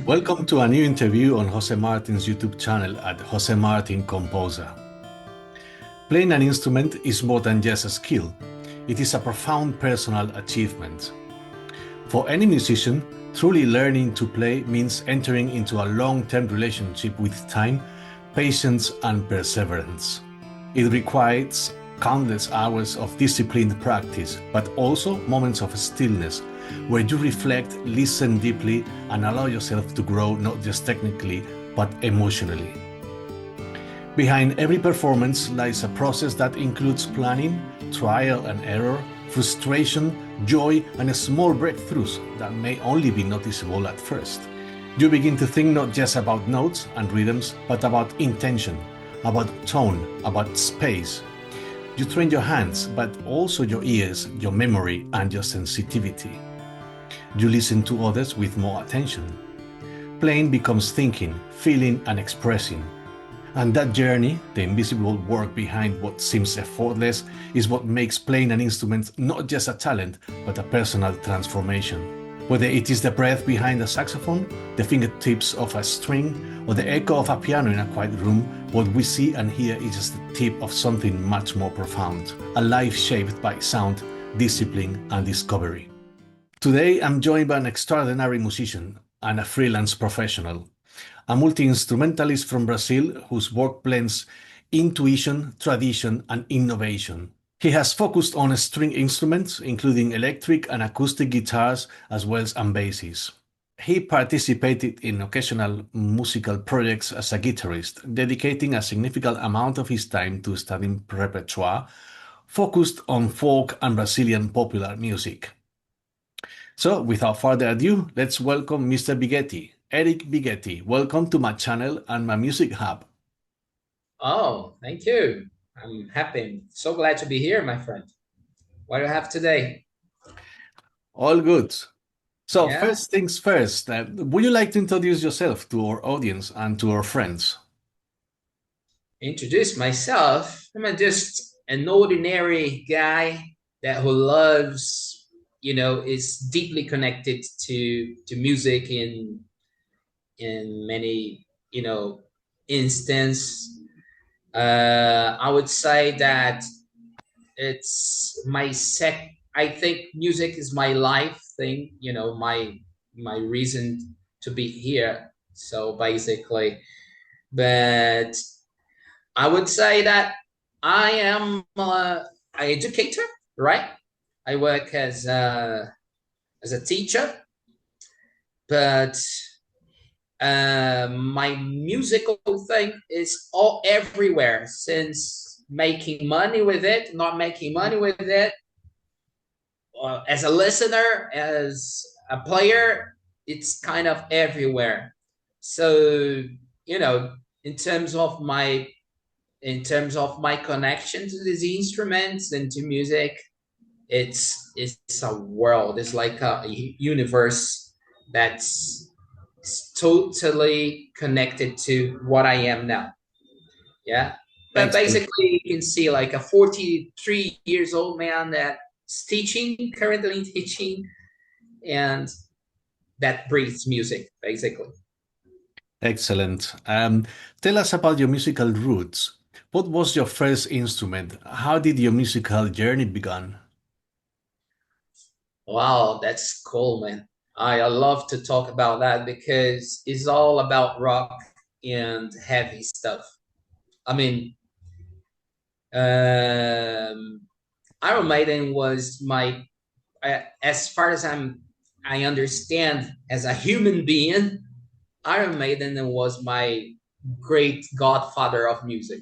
Welcome to a new interview on Jose Martin's YouTube channel at JoseMartinComposer. Playing an instrument is more than just a skill. It is a profound personal achievement. For any musician, truly learning to play means entering into a long-term relationship with time, patience, and perseverance. It requires countless hours of disciplined practice, but also moments of stillness, where you reflect, listen deeply, and allow yourself to grow not just technically, but emotionally. Behind every performance lies a process that includes planning, trial and error, frustration, joy, and small breakthroughs that may only be noticeable at first. You begin to think not just about notes and rhythms, but about intention, about tone, about space. You train your hands, but also your ears, your memory, and your sensitivity. You listen to others with more attention. Playing becomes thinking, feeling, and expressing. And that journey, the invisible work behind what seems effortless, is what makes playing an instrument not just a talent, but a personal transformation. Whether it is the breath behind a saxophone, the fingertips of a string, or the echo of a piano in a quiet room, what we see and hear is just the tip of something much more profound, a life shaped by sound, discipline, and discovery. Today, I'm joined by an extraordinary musician and a freelance professional, a multi-instrumentalist from Brazil whose work blends intuition, tradition, and innovation. He has focused on string instruments, including electric and acoustic guitars, as well as basses. He participated in occasional musical projects as a guitarist, dedicating a significant amount of his time to studying repertoire, focused on folk and Brazilian popular music. So, without further ado, let's welcome Mr. Bighetti, Eric Bighetti. Welcome to my channel and my music hub. Oh, thank you. I'm happy. So glad to be here, my friend. What do you have today? All good. So, Yeah, first things first, would you like to introduce yourself to our audience and to our friends? introduce myself. Just an ordinary guy that who loves, is deeply connected to music in many, instance. I would say that it's my sec I think music is my life thing, my reason to be here. So basically, but I would say that I am an educator, right? I work as a teacher, but my musical thing is all everywhere, since making money with it, not making money with it, as a listener, as a player, it's kind of everywhere. So, you know, in terms of my connection to these instruments and to music, it's a world. It's like a universe that's totally connected to what I am now. Yeah. But Excellent. basically, you can see like a 43 years old man that's teaching, currently teaching, and that breathes music, basically. Excellent. Tell us about your musical roots. What was your first instrument? How did your musical journey begin? Wow, that's cool, man. I love to talk about that because it's all about rock and heavy stuff. I mean, um, Iron Maiden was my, as far as I understand, as a human being, Iron Maiden was my great godfather of music.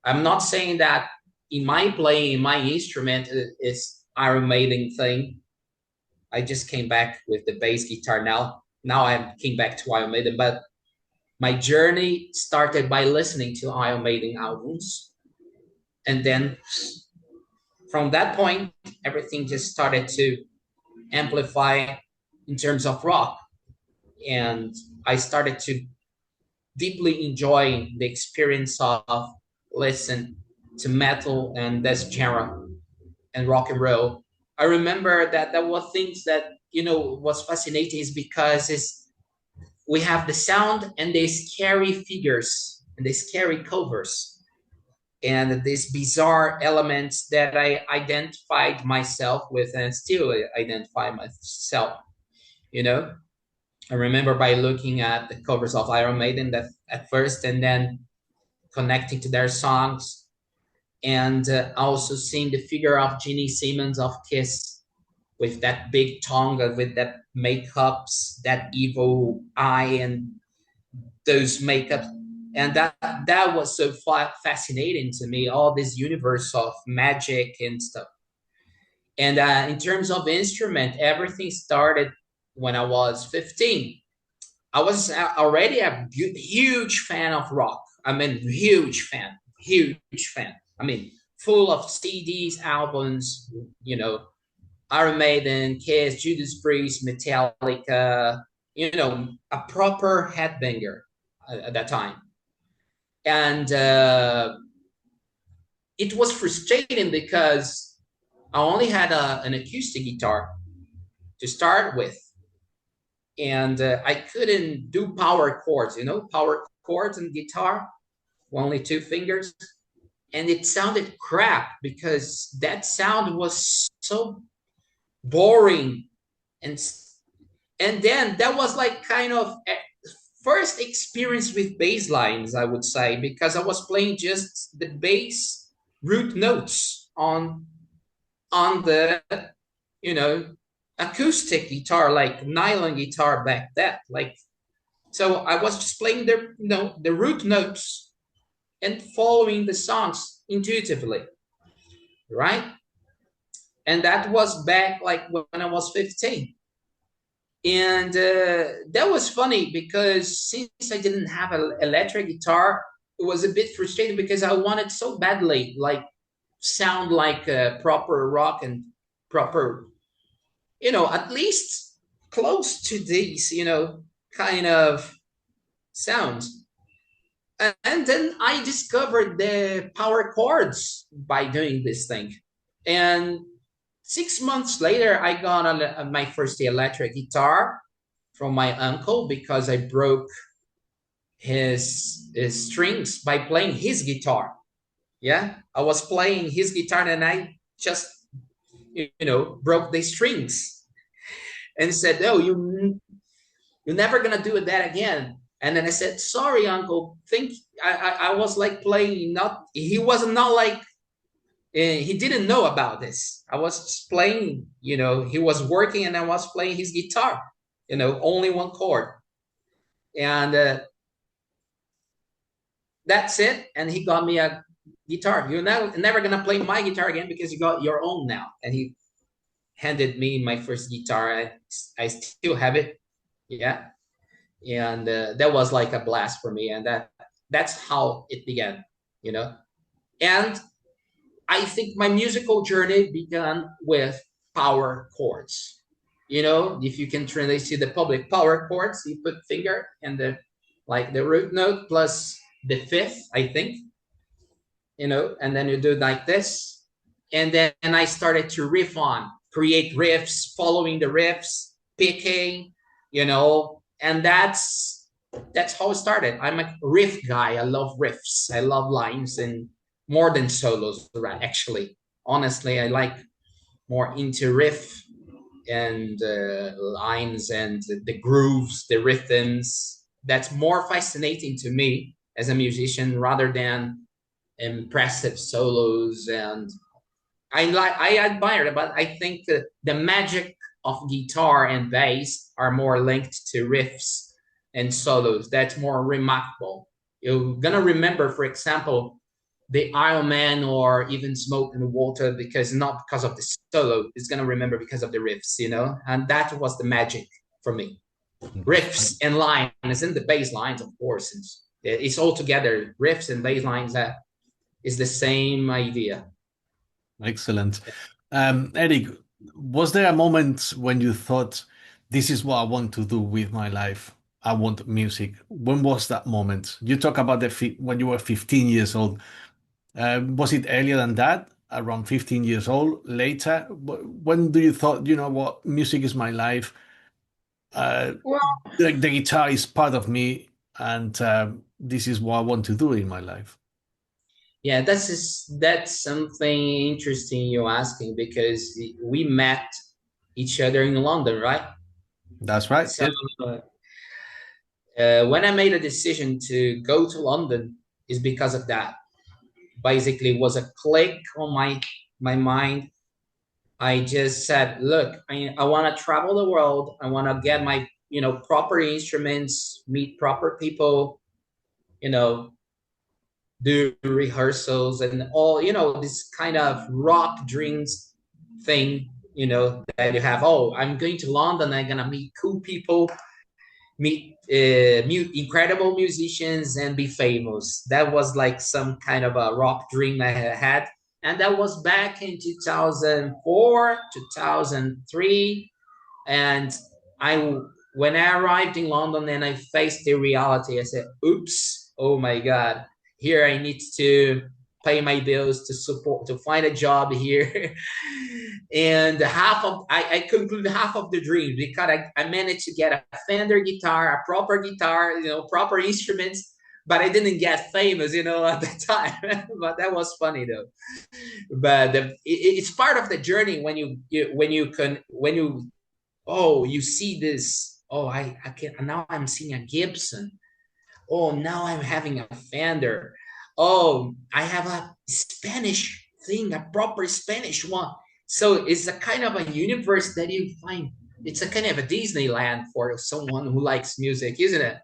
I'm not saying that in my playing, in my instrument, it's Iron Maiden thing. I just came back with the bass guitar now. Now I came back to Iron Maiden, but my journey started by listening to Iron Maiden albums, and then from that point, everything just started to amplify in terms of rock, and I started to deeply enjoy the experience of listen to metal and this genre and rock and roll. I remember that there were things that was fascinating, is because it's we have the sound and the scary figures and the scary covers and these bizarre elements that I identified myself with and still identify myself, you know. I remember by looking at the covers of Iron Maiden that at first and then connecting to their songs and also seeing the figure of Ginny Simmons of Kiss with that big tongue, with that makeups, that evil eye, and those makeups, and that was so fascinating to me. All this universe of magic and stuff. And in terms of instrument, everything started when I was 15. I was already a huge fan of rock. I mean, huge fan. I mean, full of CDs, albums, you know, Iron Maiden, Kiss, Judas Priest, Metallica, you know, a proper headbanger at that time. And it was frustrating because I only had an acoustic guitar to start with. And I couldn't do power chords, you know, power chords and guitar, only two fingers. And it sounded crap because that sound was so boring. And then that was like kind of first experience with bass lines, I would say, because I was playing just the bass root notes on the, you know, acoustic guitar, like nylon guitar back then. Like, so I was just playing the, you know, the root notes and following the songs intuitively, right? And that was back like when I was 15. And that was funny because since I didn't have an electric guitar, it was a bit frustrating because I wanted so badly, like, sound like a proper rock and proper, you know, at least close to these, you know, kind of sounds. And then I discovered the power chords by doing this thing. And 6 months later, I got my first electric guitar from my uncle because I broke his strings by playing his guitar. Yeah, I was playing his guitar and I just, you know, broke the strings and said, "No, you're never gonna do that again." And then I said, "Sorry, uncle. Think I was like playing. Not he was not like he didn't know about this. I was just playing. You know, he was working and I was playing his guitar. You know, only one chord, and that's it. And he got me a guitar. You're never gonna play my guitar again because you got your own now." And he handed me my first guitar. I still have it. Yeah, and that was like a blast for me, and that's how it began, you know. And I think my musical journey began with power chords. You know, if you can translate to the public, power chords, you put finger and the, like, the root note plus the fifth, I think, you know, and then you do like this. And then I started to riff on, create riffs, following the riffs, picking, you know, and that's how it started. I'm a riff guy. I love riffs. I love lines and more than solos, right? Actually, honestly, I like more into riff and lines and the grooves, the rhythms. That's more fascinating to me as a musician rather than impressive solos. And I admire it, but I think the magic of guitar and bass are more linked to riffs and solos. That's more remarkable. You're gonna remember, for example, the Iron Man or even Smoke and Water because not because of the solo. It's gonna remember because of the riffs, you know, and that was the magic for me. Riffs and lines and the bass lines, of course. It's all together. Riffs and bass lines, that is the same idea. Excellent. Eric, was there a moment when you thought, this is what I want to do with my life? I want music. When was that moment? You talk about when you were 15 years old. Was it earlier than that? Around 15 years old? Later? When do you thought, you know what, music is my life? Uh, Well, the guitar is part of me, and this is what I want to do in my life. yeah, that's something interesting you're asking because we met each other in London, right? That's right. So Yes, when I made a decision to go to London, is because of that. Basically, it was a click on my mind. I just said, look, I want to travel the world. I want to get my proper instruments, meet proper people, you know, do rehearsals and all, this kind of rock dreams thing, that you have. Oh, I'm going to London. I'm gonna meet cool people, meet incredible musicians, and be famous. That was like some kind of a rock dream I had, and that was back in 2004, 2003, and I when I arrived in London and I faced the reality, I said, "Oops! Oh my God! Here I need to pay my bills to find a job here." And I concluded half of the dream because I managed to get a Fender guitar, a proper guitar, proper instruments, but I didn't get famous, at the time. But that was funny though. But it's part of the journey when you oh, you see this. Oh, I can now I'm seeing a Gibson. Oh, now I'm having a Fender. Oh, I have a Spanish thing, a proper Spanish one. So it's a kind of a universe that you find. It's a kind of a Disneyland for someone who likes music, isn't it?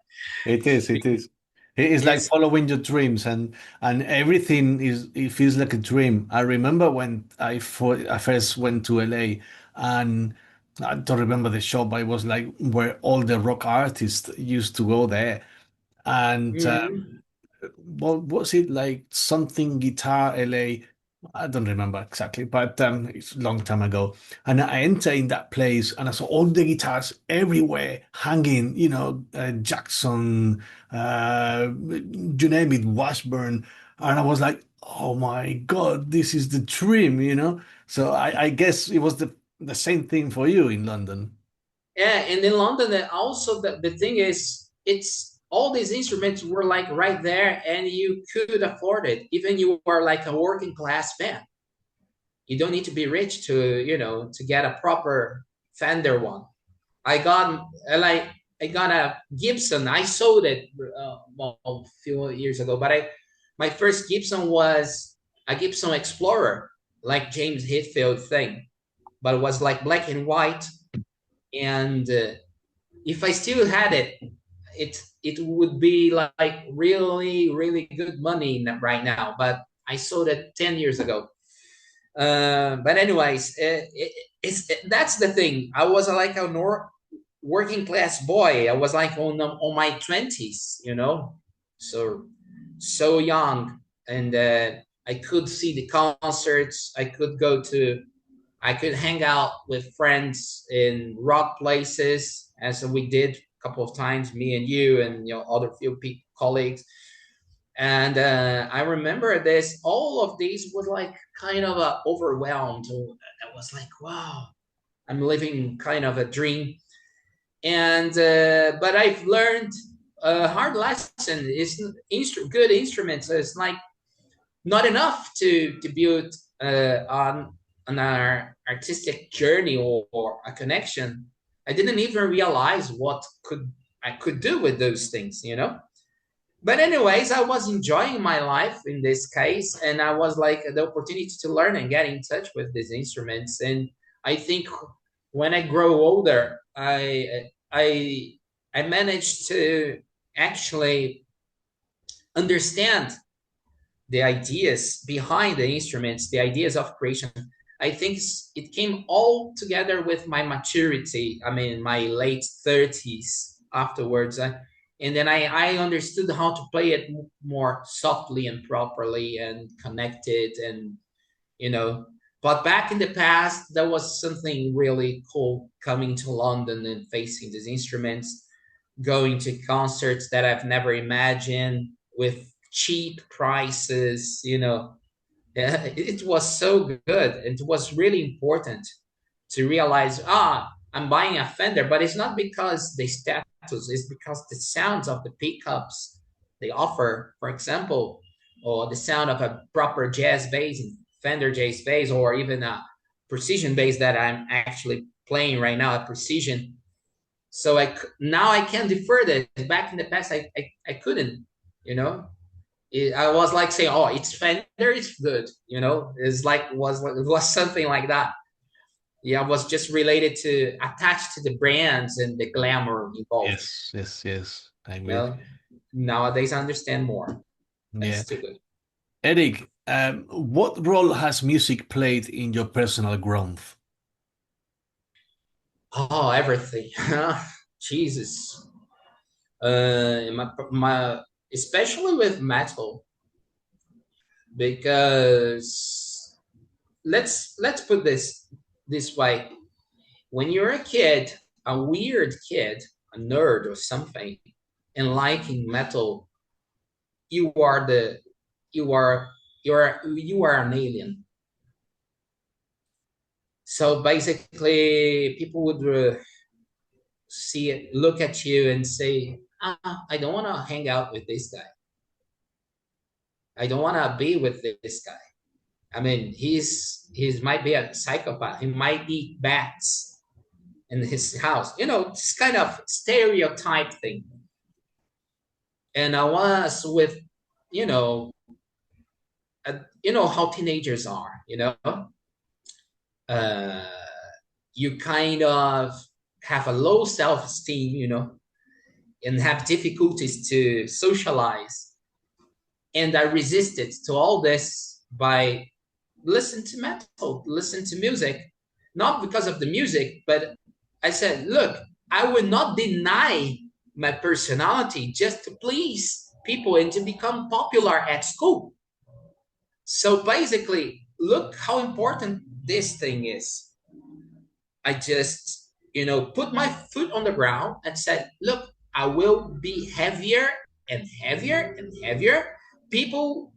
it is. It is. It is like It's following your dreams, and everything is. It feels like a dream. I remember when I first went to LA, and I don't remember the show, but it was like where all the rock artists used to go there, and mm, what was it like? Something Guitar LA. I don't remember exactly, but it's a long time ago. And I entered in that place and I saw all the guitars everywhere hanging, Jackson, you name it, Washburn. And I was like, oh my God, this is the dream. So I guess it was the same thing for you in London. yeah, and in London, also the thing is, it's all these instruments were like right there, and you could afford it. Even you were like a working class band. You don't need to be rich to get a proper Fender one. I got like I got a Gibson. I sold it well, a few years ago, but I my first Gibson was a Gibson Explorer, like James Hetfield thing, but it was like black and white. And if I still had it, it would be like really really good money right now. But I sold it 10 years ago. But anyways, that's the thing. I was like a working class boy. I was like on my 20s, so young, and I could see the concerts. I could hang out with friends in rock places, as we did a couple of times, me and you, and other few colleagues. And I remember this. All of these was like kind of overwhelmed. I was like, wow, I'm living kind of a dream. And but I've learned a hard lesson. It's good instruments. It's like not enough to build on our artistic journey or a connection. I didn't even realize what could I could do with those things. But anyways, I was enjoying my life in this case, and I was like the opportunity to learn and get in touch with these instruments. And I think when I grow older, I managed to actually understand the ideas behind the instruments, the ideas of creation. I think it came all together with my maturity. I mean, my late 30s afterwards. And then I understood how to play it more softly and properly and connected. And, you know, but back in the past, there was something really cool coming to London and facing these instruments, going to concerts that I've never imagined with cheap prices. Yeah, it was so good, and it was really important to realize, I'm buying a Fender, but it's not because the status, it's because the sounds of the pickups they offer, for example, or the sound of a proper jazz bass, Fender jazz bass, or even a precision bass that I'm actually playing right now, a precision. So now I can defer this. Back in the past, I couldn't, you know. I was like saying, "Oh, it's Fender, it's good," you know. It's like it was something like that. Yeah, was just related to attached to the brands and the glamour involved. Yes, yes, yes. I You agree. know, nowadays I understand more. Yeah. That's too good. Eric, what role has music played in your personal growth? Oh, everything. Jesus. My especially with metal, because let's put this way. When you're a kid, a weird kid, a nerd or something, and liking metal, you are the you are an alien. So basically, people would see it, look at you, and say, "I don't want to hang out with this guy. I don't want to be with this guy. I mean, he's might be a psychopath. He might eat bats in his house. You know, this kind of stereotype thing." And I was with, you know, you know how teenagers are. Uh, you kind of have a low self-esteem, and have difficulties to socialize. And I resisted to all this by listen to metal, listen to music, not because of the music, but I said, look, I will not deny my personality just to please people and to become popular at school. So basically, look how important this thing is. I just, put my foot on the ground and said, look, I will be heavier and heavier and heavier. People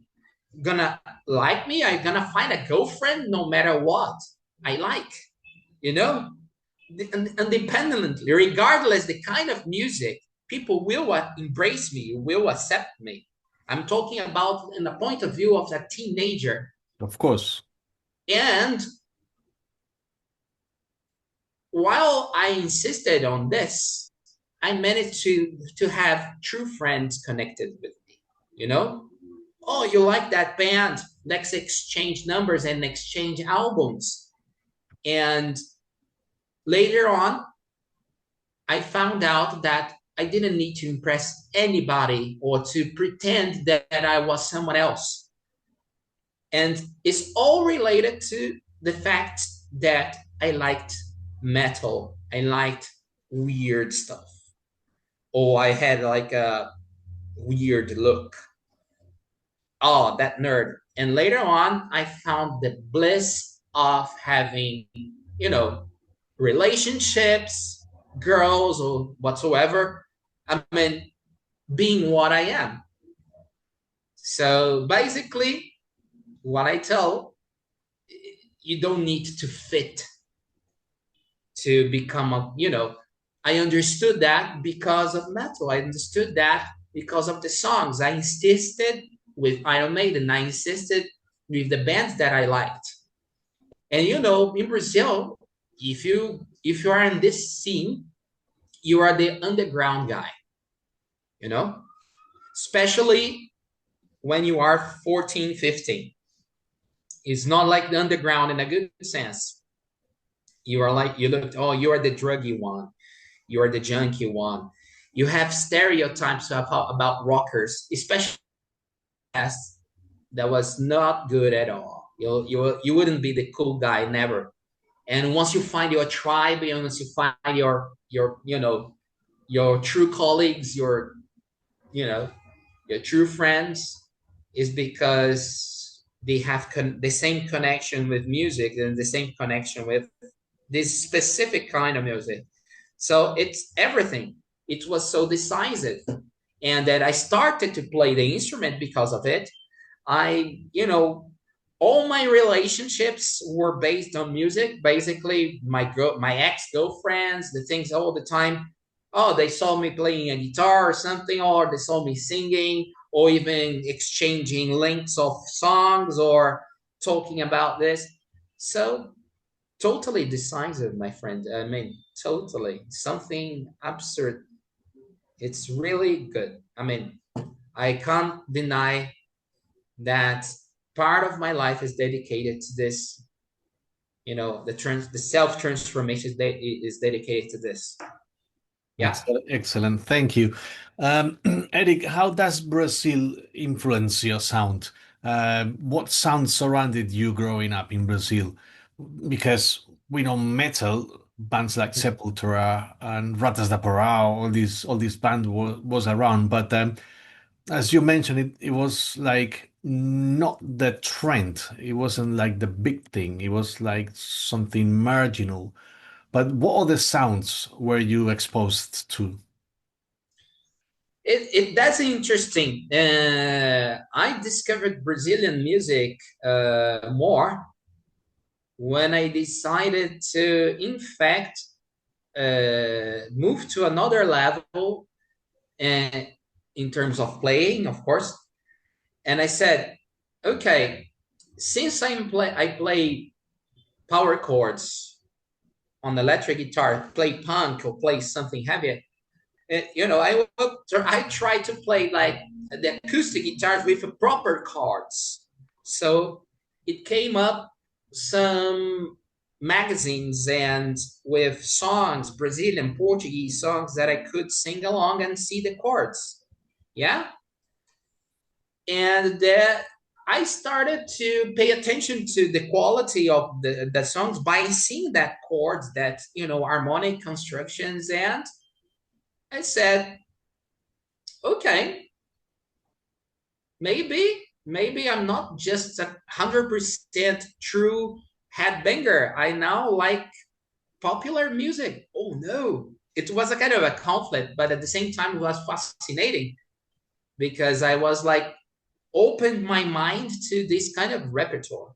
gonna like me. I'm gonna find a girlfriend no matter what I like, you know, independently, regardless the kind of music, people will embrace me, will accept me. I'm talking about in the point of view of a teenager. Of course. And while I insisted on this, I managed to have true friends connected with me. You know, oh, you like that band? Let's exchange numbers and exchange albums. And later on, I found out that I didn't need to impress anybody or to pretend that I was someone else. And it's all related to the fact that I liked metal. I liked weird stuff. Or I had like a weird look. Oh, that nerd. And later on, I found the bliss of having, you know, relationships, girls, or whatsoever. I mean, being what I am. So basically, what I tell, you don't need to fit to become I understood that because of metal. I understood that because of the songs. I insisted with Iron Maiden. I insisted with the bands that I liked. And in Brazil, if you are in this scene, you are the underground guy, you know, especially when you are 14, 15. It's not like the underground in a good sense. You are like, you are the druggy one. You are the junkie one. You have stereotypes about rockers, especially that was not good at all. You wouldn't be the cool guy, never. And once you find your tribe, and once you find your true colleagues, you know your true friends, is because they have the same connection with music and the same connection with this specific kind of music. So it's everything. It was so decisive, and that I started to play the instrument because of it. I all my relationships were based on music. Basically, my ex-girlfriends, the things all the time. Oh, they saw me playing a guitar or something, or they saw me singing, or even exchanging links of songs or talking about this. So totally decisive, my friend. I mean, totally something absurd. It's really good. I mean, I can't deny that part of my life is dedicated to this. You know, the self transformation is dedicated to this. Yeah. Excellent, excellent. Thank you. Eric, how does Brazil influence your sound? What sounds surrounded you growing up in Brazil? Because we know metal bands like Sepultura and Ratas da Porão, all these band was around, but as you mentioned, it was like not the trend. It wasn't like the big thing. It was like something marginal. But what other sounds were you exposed to? That's interesting. I discovered Brazilian music more when I decided to, in fact, move to another level and in terms of playing, of course. And I said, okay, since I play power chords on the electric guitar, play punk or play something heavier, I try to play like the acoustic guitars with proper chords. So it came up some magazines and with songs, Brazilian, Portuguese songs that I could sing along and see the chords. Yeah. And I started to pay attention to the quality of the songs by seeing that chords, that, harmonic constructions. And I said, okay, maybe I'm not just 100% true headbanger. I now like popular music. Oh no, it was a kind of a conflict, but at the same time, it was fascinating because I was like opened my mind to this kind of repertoire.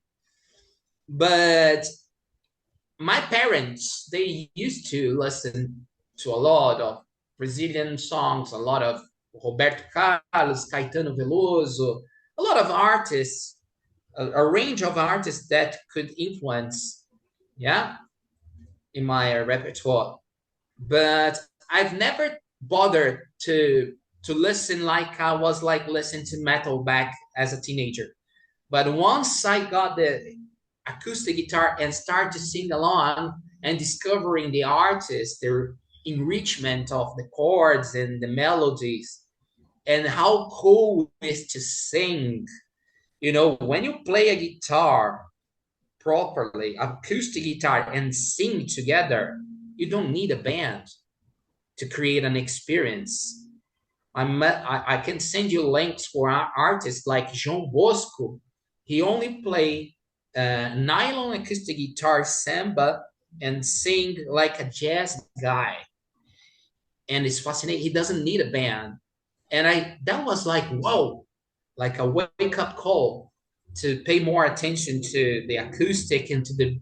But my parents, they used to listen to a lot of Brazilian songs, a lot of Roberto Carlos, Caetano Veloso, a lot of artists, a range of artists that could influence, yeah, in my repertoire. But I've never bothered to listen like I was like listening to metal back as a teenager. But once I got the acoustic guitar and start to sing along and discovering the artist, their enrichment of the chords and the melodies, and how cool it is to sing. When you play a guitar properly, acoustic guitar, and sing together, you don't need a band to create an experience. I can send you links for artists like João Bosco. He only play nylon acoustic guitar samba and sing like a jazz guy. And it's fascinating. He doesn't need a band. And that was like, whoa, like a wake up call to pay more attention to the acoustic and to the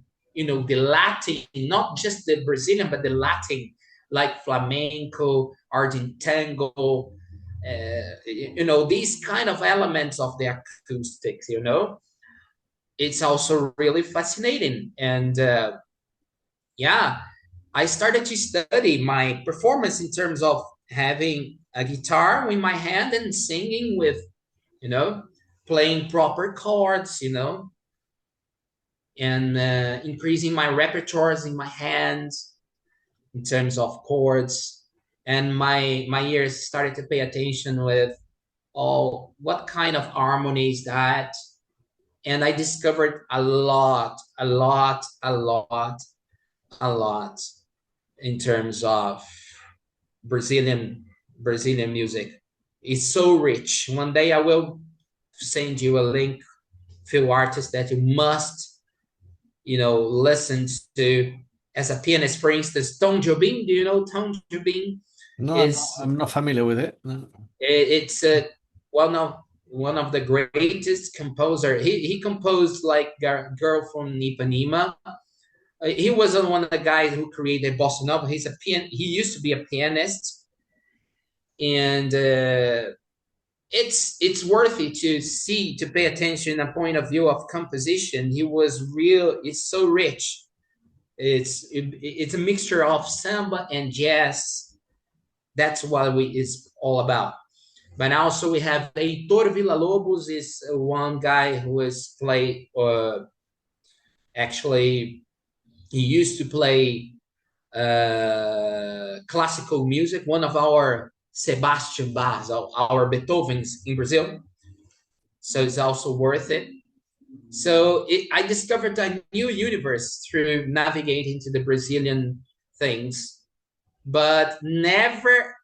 Latin, not just the Brazilian, but the Latin, like flamenco, Argentango, these kind of elements of the acoustics, it's also really fascinating. And yeah, I started to study my performance in terms of having a guitar in my hand and singing with, playing proper chords, and increasing my repertoires in my hands in terms of chords. And my ears started to pay attention with all what kind of harmonies that. And I discovered a lot in terms of Brazilian music. It's so rich. One day I will send you a link, few artists that you must, listen to. As a pianist, for instance, Tom Jobim. Do you know Tom Jobim? No, I'm not familiar with it. No. It's well, no, one of the greatest composer. He composed like Girl from Ipanema. He was one of the guys who created bossa nova. He used to be a pianist, and it's worthy to see, to pay attention, a point of view of composition. It's so rich. It's a mixture of samba and jazz. That's what it's all about. But also we have Heitor Villa-Lobos, is one guy who has played, actually, he used to play classical music, one of our Sebastian Bachs, our Beethovens in Brazil. So it's also worth it. So I discovered a new universe through navigating to the Brazilian things, but never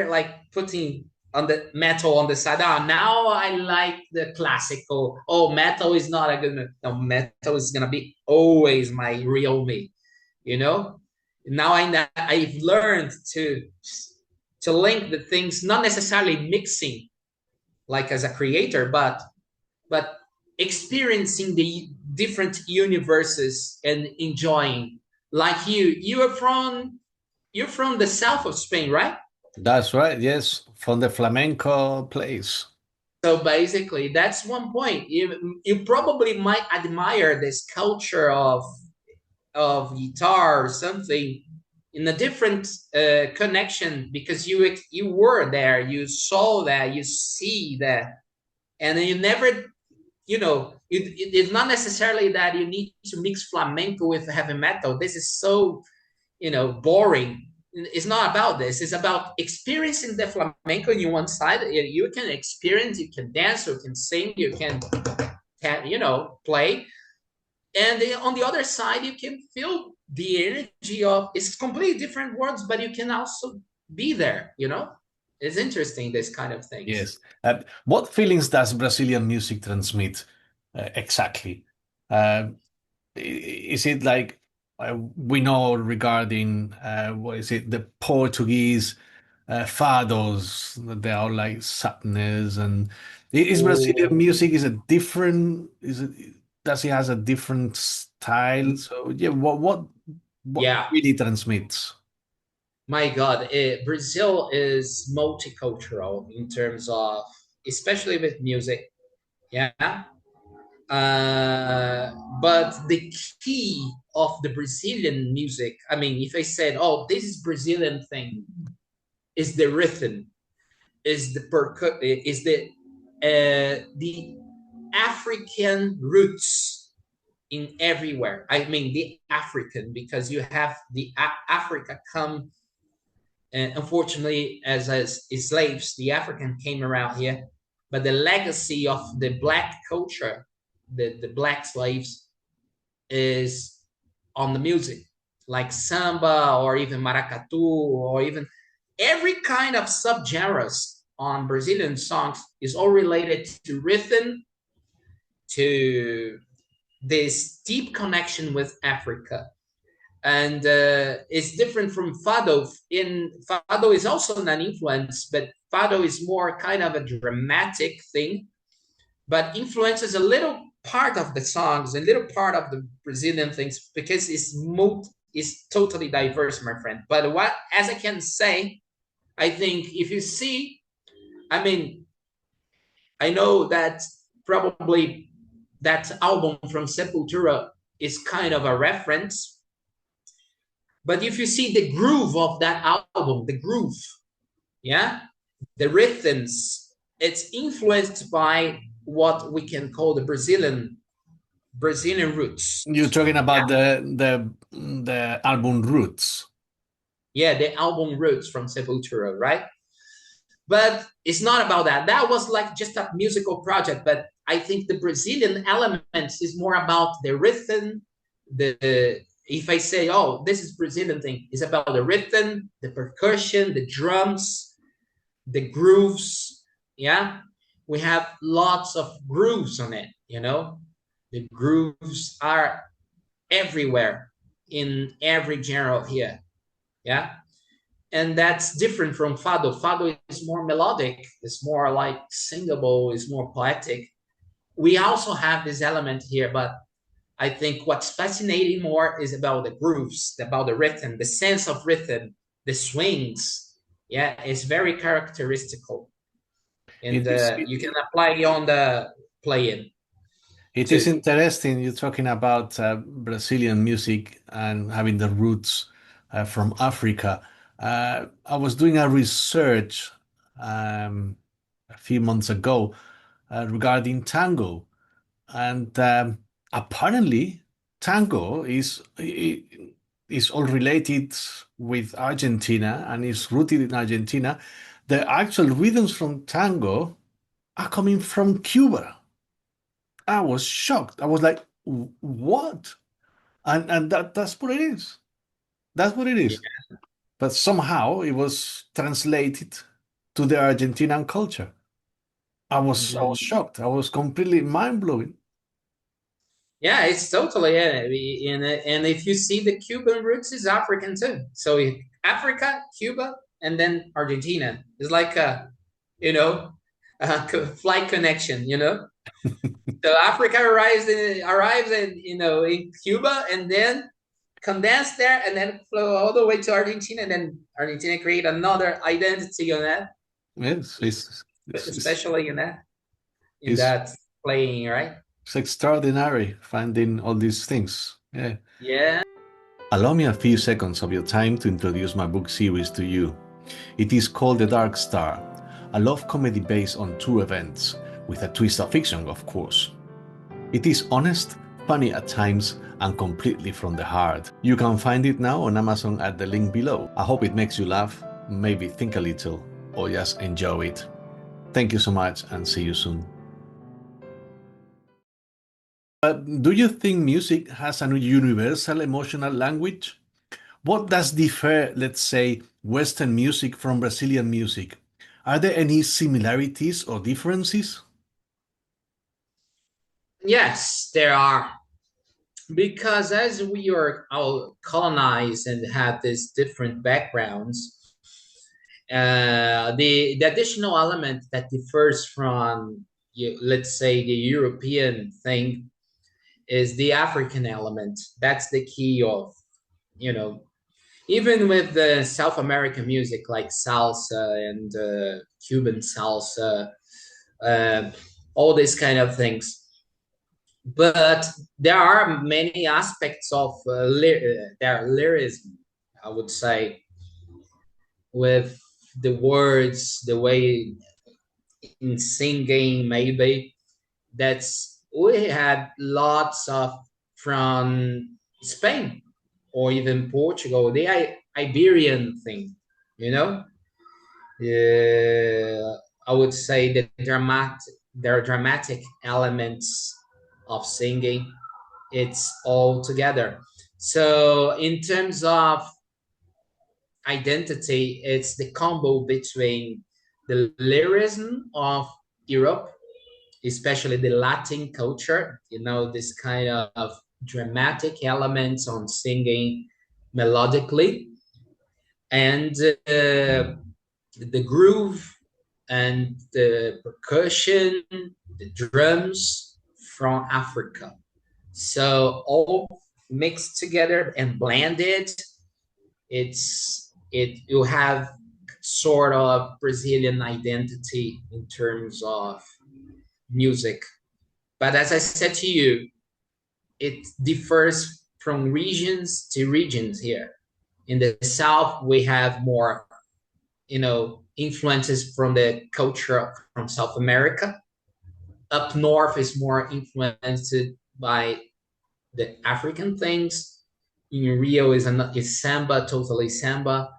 like putting on the metal on the side. Oh, now I like the classical. Oh, metal is not a good. No, metal is gonna be always my real me. You know. Now I've learned to link the things, not necessarily mixing, like as a creator, but experiencing the different universes and enjoying. Like you're from the south of Spain, right? That's right. Yes, from the flamenco place. So basically, that's one point. You probably might admire this culture of guitar or something in a different connection, because you were there, you saw that, you see that, and then you never, it's not necessarily that you need to mix flamenco with heavy metal. This is so boring. It's not about this. It's about experiencing the flamenco on one side. You can experience, you can dance, you can sing, you can play. And on the other side, you can feel the energy of, it's completely different words, but you can also be there, It's interesting, this kind of things. Yes. What feelings does Brazilian music transmit exactly? Is it like we know regarding what is it, the Portuguese fados? They are like sadness, and is Brazilian music, is it different? Does it has a different style? So yeah, what Yeah, really transmits? my God, Brazil is multicultural in terms of, especially with music. Yeah. But the key of the Brazilian music, I mean, if I said, oh, this is Brazilian thing, is the rhythm, is the African roots in everywhere. I mean, the African, because you have the Africa come, and unfortunately, as slaves, the African came around here, but the legacy of the black culture, the black slaves, is on the music, like samba or even maracatu, or even every kind of subgenres on Brazilian songs is all related to rhythm, to this deep connection with Africa. And it's different from fado. Fado is also an influence, but fado is more kind of a dramatic thing, but influences a little part of the songs, a little part of the Brazilian things, because it's totally diverse, my friend. But as I can say, I think if you see, I mean, I know that probably that album from Sepultura is kind of a reference, but if you see the groove of that album, the groove, yeah, the rhythms, it's influenced by what we can call the Brazilian roots. You're talking about the album Roots. Yeah, the album Roots from Sepultura, right? But it's not about that. That was like just a musical project. But I think the Brazilian elements is more about the rhythm. If I say, oh, this is Brazilian thing, it's about the rhythm, the percussion, the drums, the grooves. Yeah, we have lots of grooves on it. The grooves are everywhere in every genre here. Yeah. and that's different from fado. Fado is more melodic, it's more like singable, it's more poetic. We also have this element here, but I think what's fascinating more is about the grooves, about the rhythm, the sense of rhythm, the swings. Yeah, it's very characteristical, and It is, you can apply on the playing it is too. interesting you're talking about Brazilian music and having the roots from Africa. I was doing a research um, a few months ago regarding tango, and apparently tango is all related with Argentina and is rooted in Argentina. The actual rhythms from tango are coming from Cuba. I was shocked. I was like, "What?" And that's what it is. That's what it Yeah. is. But somehow it was translated to the Argentinian culture. I was Mhm. shocked. I was completely mind blowing. Yeah, it's totally and if you see the Cuban roots is African too. So Africa, Cuba, and then Argentina. It's like you know, a flight connection. So Africa arrives in in Cuba, and then condense there, and then flow all the way to Argentina, and then Argentina create another identity on that, Yes, especially in it's, that playing, right? it's extraordinary finding all these things. Yeah. Yeah. Allow me a few seconds of your time to introduce my book series to you. It is called The Dark Star, a love comedy based on true events, with a twist of fiction, of course. It is honest, funny at times, and completely from the heart. You can find it now on Amazon at the link below. I hope it makes you laugh, maybe think a little, or just enjoy it. Thank you so much and see you soon. Do you think music has a universal emotional language? What does differ, let's say, Western music from Brazilian music? Are there any similarities or differences? Yes, there are. Because as we are all colonized and have these different backgrounds, the additional element that differs from, let's say, the European thing is the African element. That's the key of, you know, even with the South American music like salsa and Cuban salsa, uh, all these kind of things. But there are many aspects of their lyricism, I would say, with the words, the way in singing, maybe that's we had lots of from Spain or even Portugal, the Iberian thing, you know. I would say that there are dramatic elements of singing. It's all together. So in terms of identity, it's the combo between the lyricism of Europe, especially the Latin culture, this kind of dramatic elements on singing melodically, and the groove and the percussion, the drums from Africa. So all mixed together and blended, it you have sort of Brazilian identity in terms of music. But as I said to you, it differs from regions to regions here. In the South, we have more, influences from the culture from South America. Up north is more influenced by the African things. In Rio is samba, totally samba.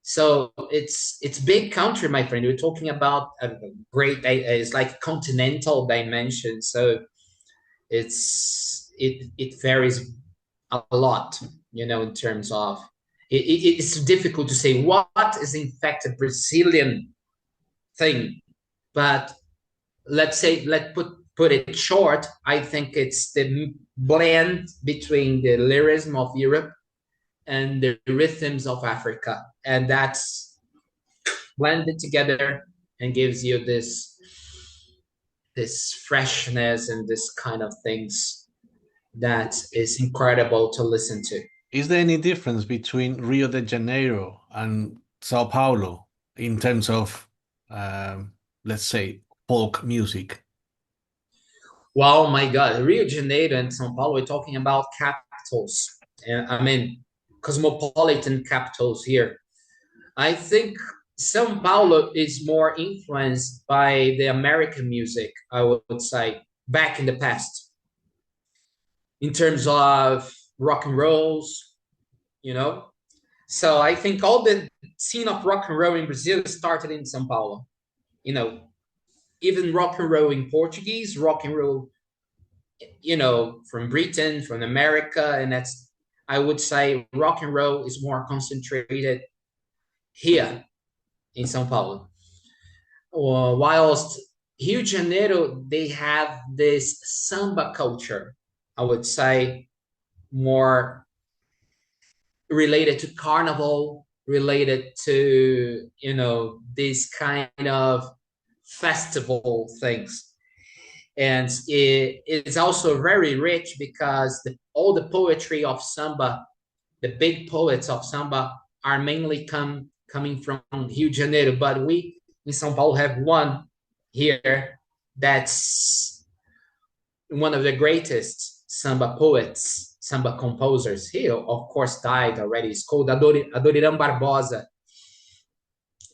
So it's big country, my friend. We're talking about a great. It's like continental dimension. So it varies a lot, in terms of it's difficult to say what is in fact a Brazilian thing, but let's put it short. I think it's the blend between the lyricism of Europe and the rhythms of Africa. And that's blended together and gives you this freshness and this kind of things that is incredible to listen to. Is there any difference between Rio de Janeiro and Sao Paulo in terms of, let's say, folk music? Well, my God, Rio de Janeiro and São Paulo, we're talking about capitals. I mean, cosmopolitan capitals here. I think São Paulo is more influenced by the American music, I would say, back in the past, in terms of rock and rolls, you know. So I think all the scene of rock and roll in Brazil started in São Paulo. You know, even rock and roll in Portuguese, rock and roll, from Britain, from America, and that's, I would say, rock and roll is more concentrated here in São Paulo. Whilst Rio de Janeiro, they have this samba culture, I would say, more related to carnival, related to, this kind of festival things. And it's also very rich because all the poetry of samba, the big poets of samba, are mainly coming from Rio de Janeiro. But we in São Paulo have one here that's one of the greatest samba poets, samba composers. He, of course, died already. It's called Adoniran Barbosa.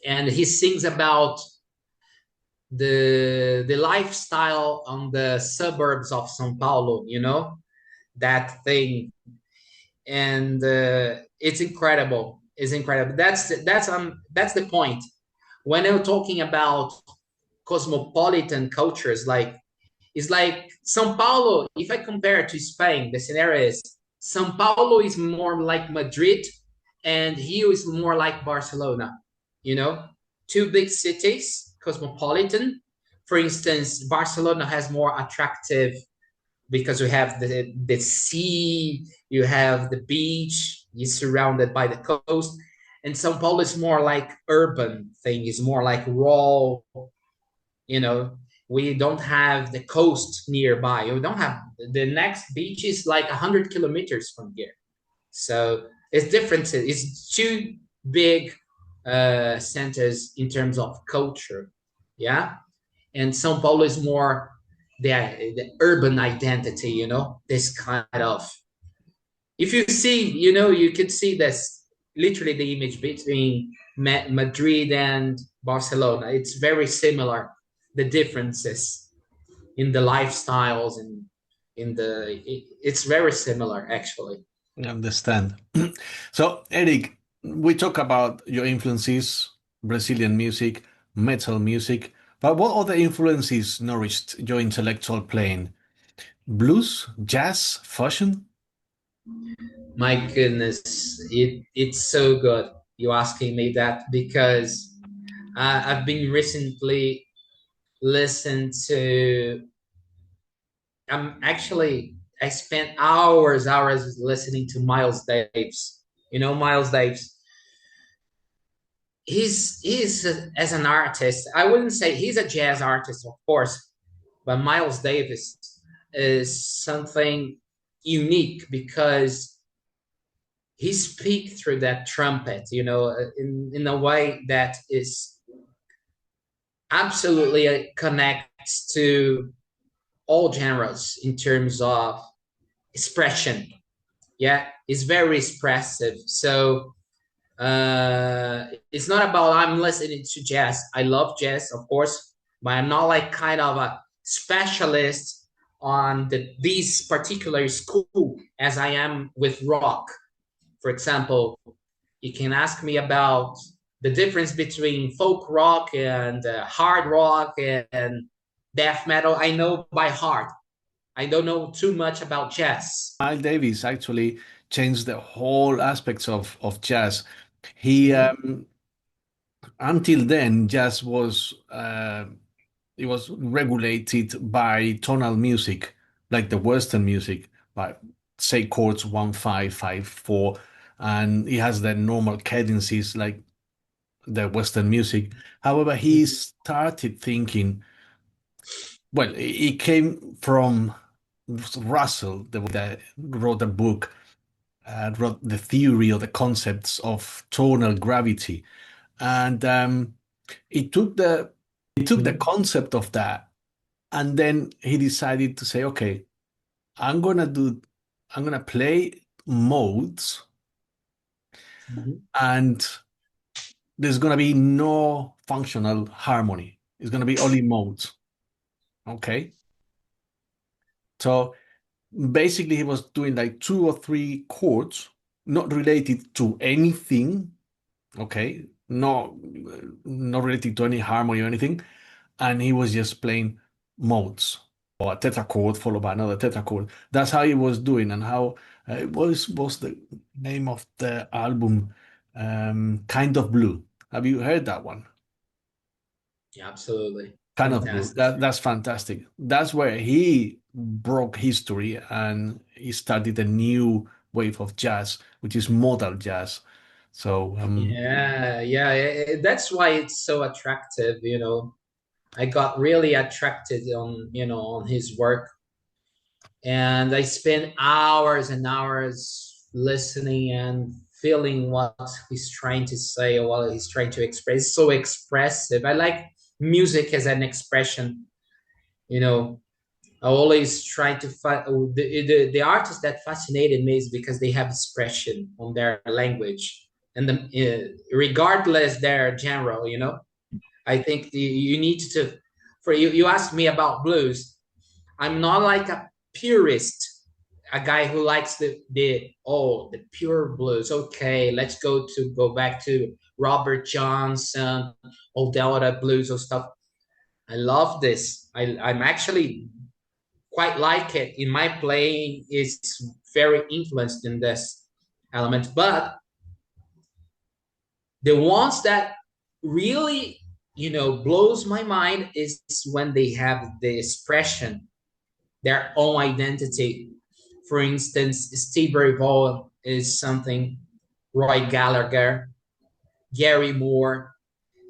And he sings about the lifestyle on the suburbs of São Paulo, that thing. And it's incredible. It's incredible. That's the point. When I'm talking about cosmopolitan cultures, it's like São Paulo, if I compare it to Spain, the scenario is São Paulo is more like Madrid and Rio is more like Barcelona, two big cities, cosmopolitan. For instance, Barcelona has more attractive because you have the sea, you have the beach, you're surrounded by the coast. And São Paulo is more like urban thing, is more like raw, we don't have the coast nearby. We don't have the next beach is like 100 kilometers from here. So it's different. It's two big centers in terms of culture. Yeah. And São Paulo is more the urban identity, this kind of. If you see, you could see this literally the image between Madrid and Barcelona. It's very similar, the differences in the lifestyles and it's very similar actually. I understand. So, Eric, we talk about your influences, Brazilian music, metal music, but what other influences nourished your intellectual plane? Blues, jazz, fusion? My goodness, it's so good you asking me that because I've been recently listened to. I spent hours listening to Miles Davis. Miles Davis. He's as an artist, I wouldn't say he's a jazz artist, of course, but Miles Davis is something unique because he speaks through that trumpet, in a way that is absolutely connects to all genres in terms of expression. Yeah, it's very expressive. So it's not about I'm listening to jazz. I love jazz, of course, but I'm not like kind of a specialist on these particular school as I am with rock. For example, you can ask me about the difference between folk rock and hard rock and death metal. I know by heart. I don't know too much about jazz. Miles Davis actually changed the whole aspects of jazz. He until then jazz was it was regulated by tonal music, like the Western music, by say chords 1 5 5 4. and he has the normal cadences like the Western music. However, he started thinking, well, he came from Russell, that wrote a book, wrote the theory or the concepts of tonal gravity, and he took the concept of that, and then he decided to say, okay, I'm gonna play modes, and there's gonna be no functional harmony. It's gonna be only modes. Okay. So basically he was doing like two or three chords, not related to anything, okay, not related to any harmony or anything, and he was just playing modes or a tetrachord followed by another tetrachord. That's how he was doing, and how was the name of the album, Kind of Blue. Have you heard that one? Yeah, absolutely. Kind of Blue. Fantastic. That's fantastic. That's where he broke history and he started a new wave of jazz, which is modal jazz. So That's why it's so attractive, I got really attracted on his work, and I spent hours and hours listening and feeling what he's trying to say or what he's trying to express. It's so expressive. I like music as an expression, you know. I always try to find the artists that fascinated me is because they have expression on their language, and regardless their genre, I think you need to. For you, you asked me about blues. I'm not like a purist, a guy who likes the pure blues. Okay, let's go back to Robert Johnson, old Delta blues or stuff. I love this. I'm actually quite like it. In my playing, it's very influenced in this element. But the ones that really, blows my mind is when they have the expression, their own identity. For instance, Steve Ray Vaughan is something, Roy Gallagher, Gary Moore,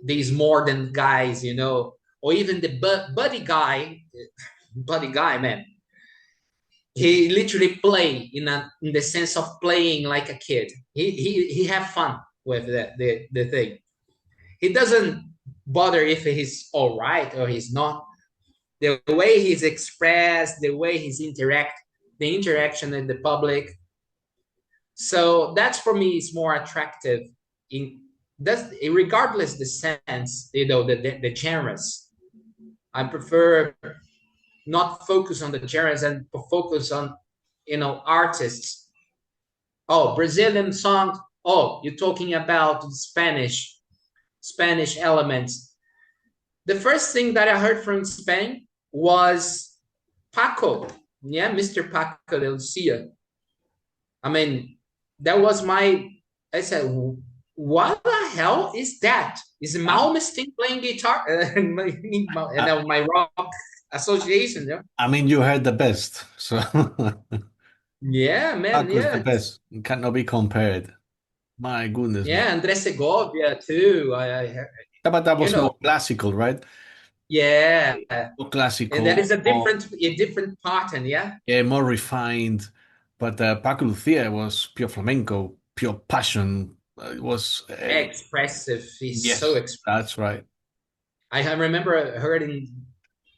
these modern guys, or even the Buddy Guy, man. He literally play in the sense of playing like a kid. He have fun with the thing. He doesn't bother if he's all right or he's not. The way he's expressed, the way he's the interaction in the public. So that's for me is more attractive in that's regardless the sense, the genres. I prefer not focus on the genres and focus on artists. Oh, Brazilian songs. Oh, you're talking about Spanish elements. The first thing that I heard from Spain was Paco. Yeah, Mr. Paco de Lucia. I mean, that was I said, what the hell is that? Is Malmsteen playing guitar? And my rock association, yeah. I mean, you heard the best, so Yeah, man, Paco's the yeah. best. It cannot be compared. My goodness me. Yeah, André Segovia too. Yeah, but that You was know, more classical, right? yeah. More And that is classical, more, a different pattern, yeah. yeah, more refined. But Paco Lucia was pure flamenco, pure passion. It was, Expressive. He's so yes, expressive. that's right. I remember hearing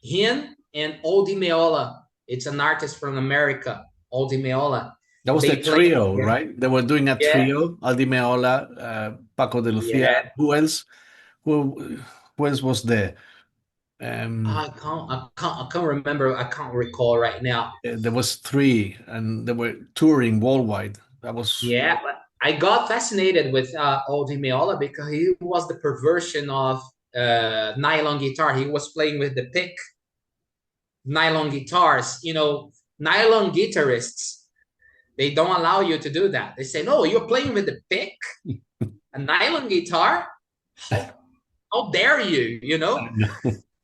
him and Oldie Meola. It's an artist from America, Oldie Meola. That was the They play, trio, yeah, right? They were doing a yeah, trio, Aldi Meola, Paco de Lucia. yeah. Who else? Who, who else was there? Um, I can't remember. I can't recall right now. there was three, and they were touring worldwide. That was Yeah, but I got fascinated with Oldie Meola because he was the perversion of nylon guitar. He was playing with the pick nylon guitars. Nylon guitarists, they don't allow you to do that. They say, no, you're playing with the pick, a nylon guitar. How dare you?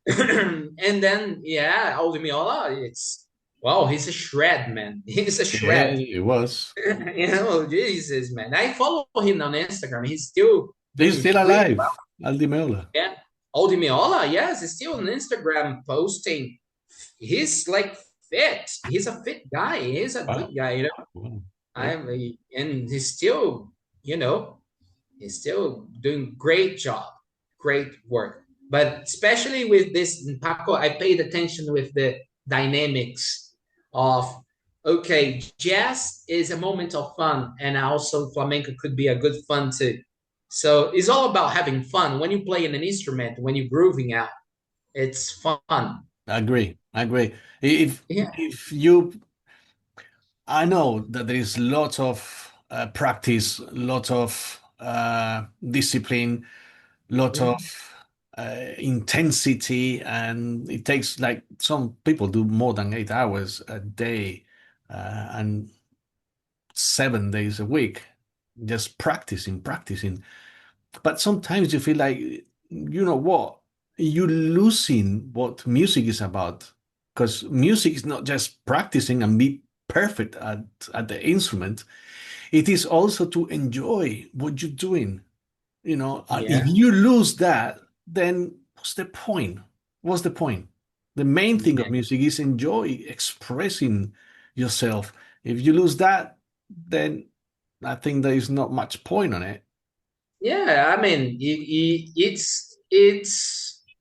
And then, yeah, Oldie Meola, it's Wow, he's a shred, man. He's a Yeah, shred. it was. Jesus, man. I follow him on Instagram. He's still He's doing still really well. alive, Aldi Meola. Yeah. Oldie Miola, yes, he's still on Instagram posting. He's like fit. He's a fit guy. He's a good Wow. guy, Wow. Yeah. I'm and he's still, he's still doing great job, great work. But especially with this Paco, I paid attention with the dynamics of okay, jazz is a moment of fun, and also flamenco could be a good fun too. So it's all about having fun when you play in an instrument, when you're grooving out. It's fun. I agree. I agree. If Yeah. if you, I know that there is lots of practice, lot of discipline, lot Yeah. of intensity, and it takes like some people do more than 8 hours a day and 7 days a week, just practicing. But sometimes you feel like, you know what, you're losing what music is about. Because music is not just practicing and be perfect at the instrument. It is also to enjoy what you're doing. And if Yeah. you lose that, then what's the point? What's the point? The main thing of Yeah. music is enjoy expressing yourself. If you lose that, then I think there is not much point on it. Yeah, I mean,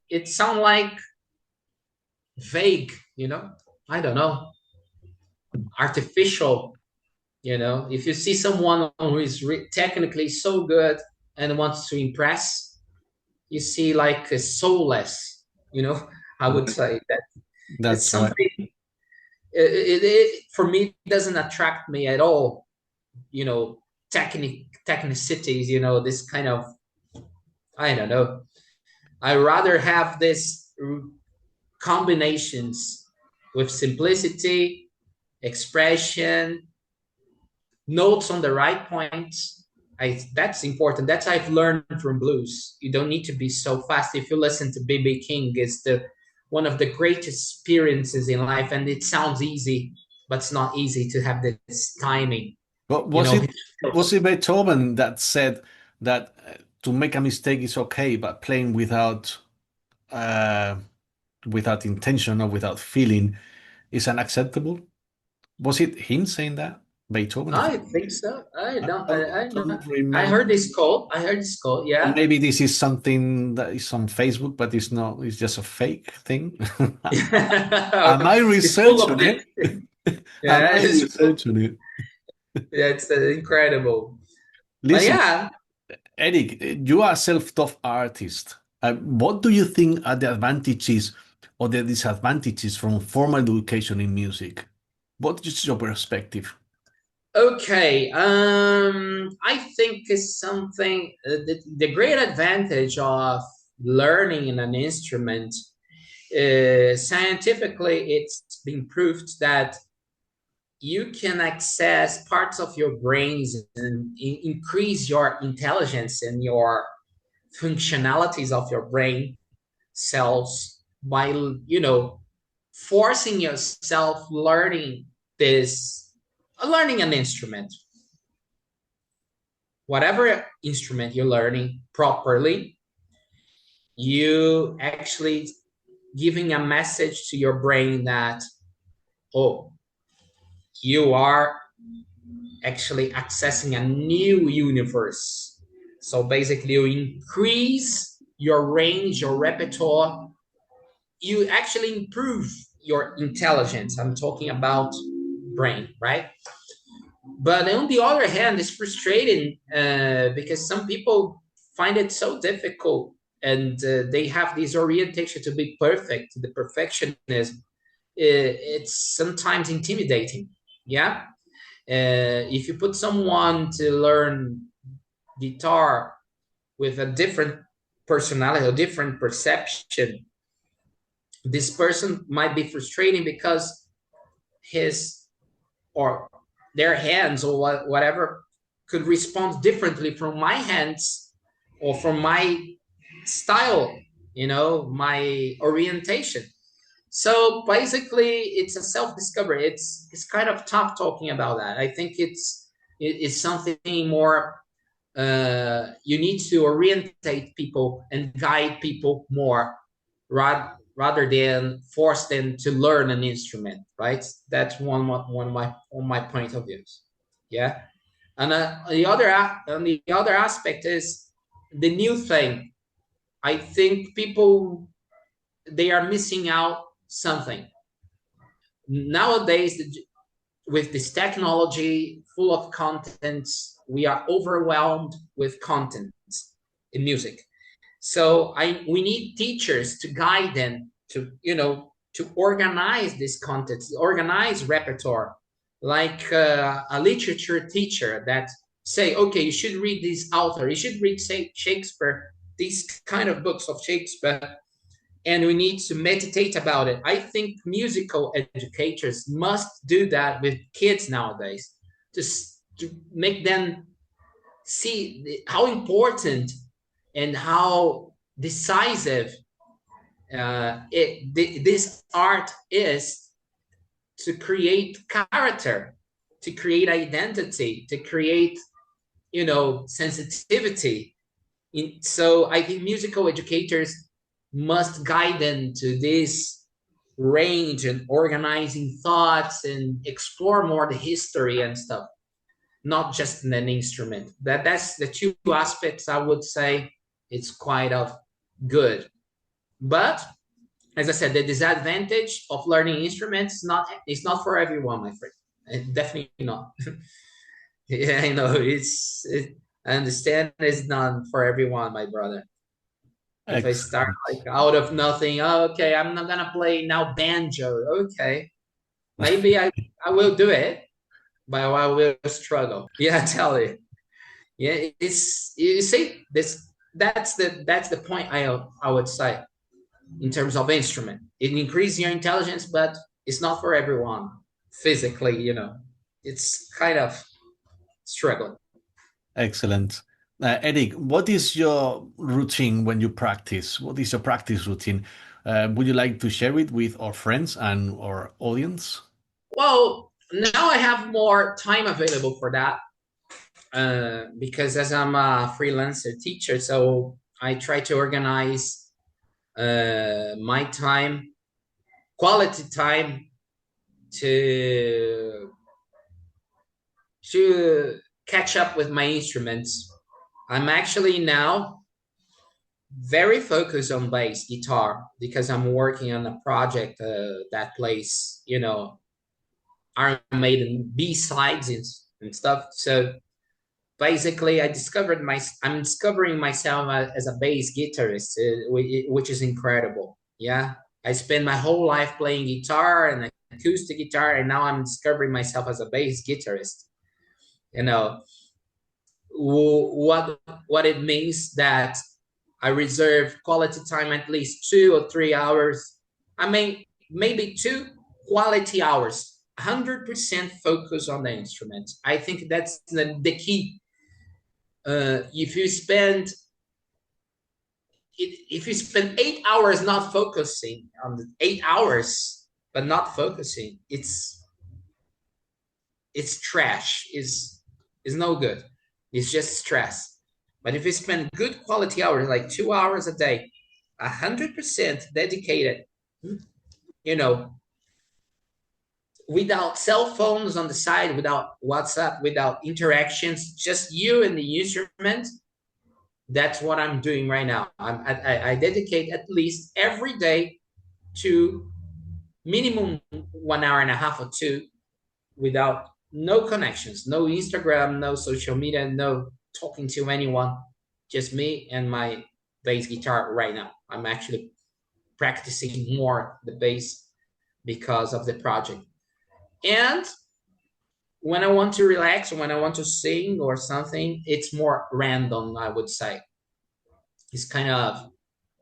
it sounds like vague, I don't know, artificial. If you see someone who is technically so good and wants to impress, you see like a soulless. You know, I would Right. say that it's That's right. something. For me, it doesn't attract me at all. Technicities. This kind of, I don't know. I rather have this combinations with simplicity, expression, notes on the right points. That's important. That's I've learned from blues. You don't need to be so fast. If you listen to B.B. King, it's the one of the greatest experiences in life, and it sounds easy, but it's not easy to have this timing. But You was know, it was it Beethoven that said that to make a mistake is okay, but playing uh, without intention or without feeling is unacceptable? Was it him saying that? Beethoven, I I think. think so. I don't. I know. Don't I remember. heard this call. I heard this call. Or Yeah. maybe this is something that is on Facebook, but it's not. It's just a fake thing. Am I It's full of researching this. it? Am Yeah, I it's full. researching it? That's incredible. But Listen, yeah, Eric, you are a self-taught artist. What do you think are the advantages or the disadvantages from formal education in music? What is your perspective? okay. I think it's something. The great advantage of learning in an instrument, scientifically, it's been proved that you can access parts of your brains and increase your intelligence and your functionalities of your brain cells by forcing yourself learning an instrument, whatever instrument you're learning properly. You actually giving a message to your brain that, oh, you are actually accessing a new universe. So basically you increase your range, your repertoire. You actually improve your intelligence. I'm talking about brain, right? But on the other hand, it's frustrating because some people find it so difficult, and they have this orientation to be perfect, the perfectionism. It's sometimes intimidating. Yeah. If you put someone to learn guitar with a different personality or different perception, this person might be frustrating because his or their hands or whatever could respond differently from my hands or from my style, my orientation. So basically, it's a self-discovery. It's kind of tough talking about that. I think it's something more. You need to orientate people and guide people more, rather than force them to learn an instrument. Right? That's one of my point of views. Yeah. And the other aspect is the new thing. I think people, they are missing out something nowadays. With this technology full of content, we are overwhelmed with content in music. So we need teachers to guide them to, to organize this content, organize repertoire, like a literature teacher that say, okay, you should read this author, you should read, say, Shakespeare, these kind of books of Shakespeare, and we need to meditate about it. I think musical educators must do that with kids nowadays, to make them see how important and how decisive this art is to create character, to create identity, to create, sensitivity. So I think musical educators must guide them to this range and organizing thoughts and explore more the history and stuff, not just in an instrument. That's the two aspects I would say it's quite of good. But as I said, the disadvantage of learning instruments it's not for everyone, my friend. Definitely not. Yeah, I know I understand it's not for everyone, my brother. If I start Excellent. like out of nothing, oh, okay, I'm not gonna play now banjo. Okay, maybe I will do it, but I will struggle. Yeah, I tell you. Yeah, it's, you see this. That's the point I would say in terms of instrument. It increases your intelligence, but it's not for everyone physically. It's kind of struggling. Excellent. Eric, what is your routine when you practice? What is your practice routine? Would you like to share it with our friends and our audience? Well, now I have more time available for that, because as I'm a freelancer teacher, so I try to organize my time, quality time, to to catch up with my instruments. I'm actually now very focused on bass guitar because I'm working on a project that plays, Iron Maiden B sides and stuff. So basically, I'm discovering myself as a bass guitarist, which is incredible. Yeah, I spent my whole life playing guitar and acoustic guitar, and now I'm discovering myself as a bass guitarist. You know what it means that I reserve quality time at least 2 or 3 hours. I mean, maybe 2 quality hours. 100% focus on the instrument. I think that's the key. If you spend 8 hours not focusing on the 8 hours, but not focusing, it's trash. Is no good. It's just stress. But if you spend good quality hours, like 2 hours a day, 100% dedicated, you know, without cell phones on the side, without WhatsApp, without interactions, just you and the instrument. That's what I'm doing right now. I dedicate at least every day to minimum 1 hour and a half or two, without no connections, no Instagram, no social media, no talking to anyone, just me and my bass guitar right now. I'm actually practicing more the bass because of the project. And when I want to relax, when I want to sing or something, it's more random, I would say. It's kind of,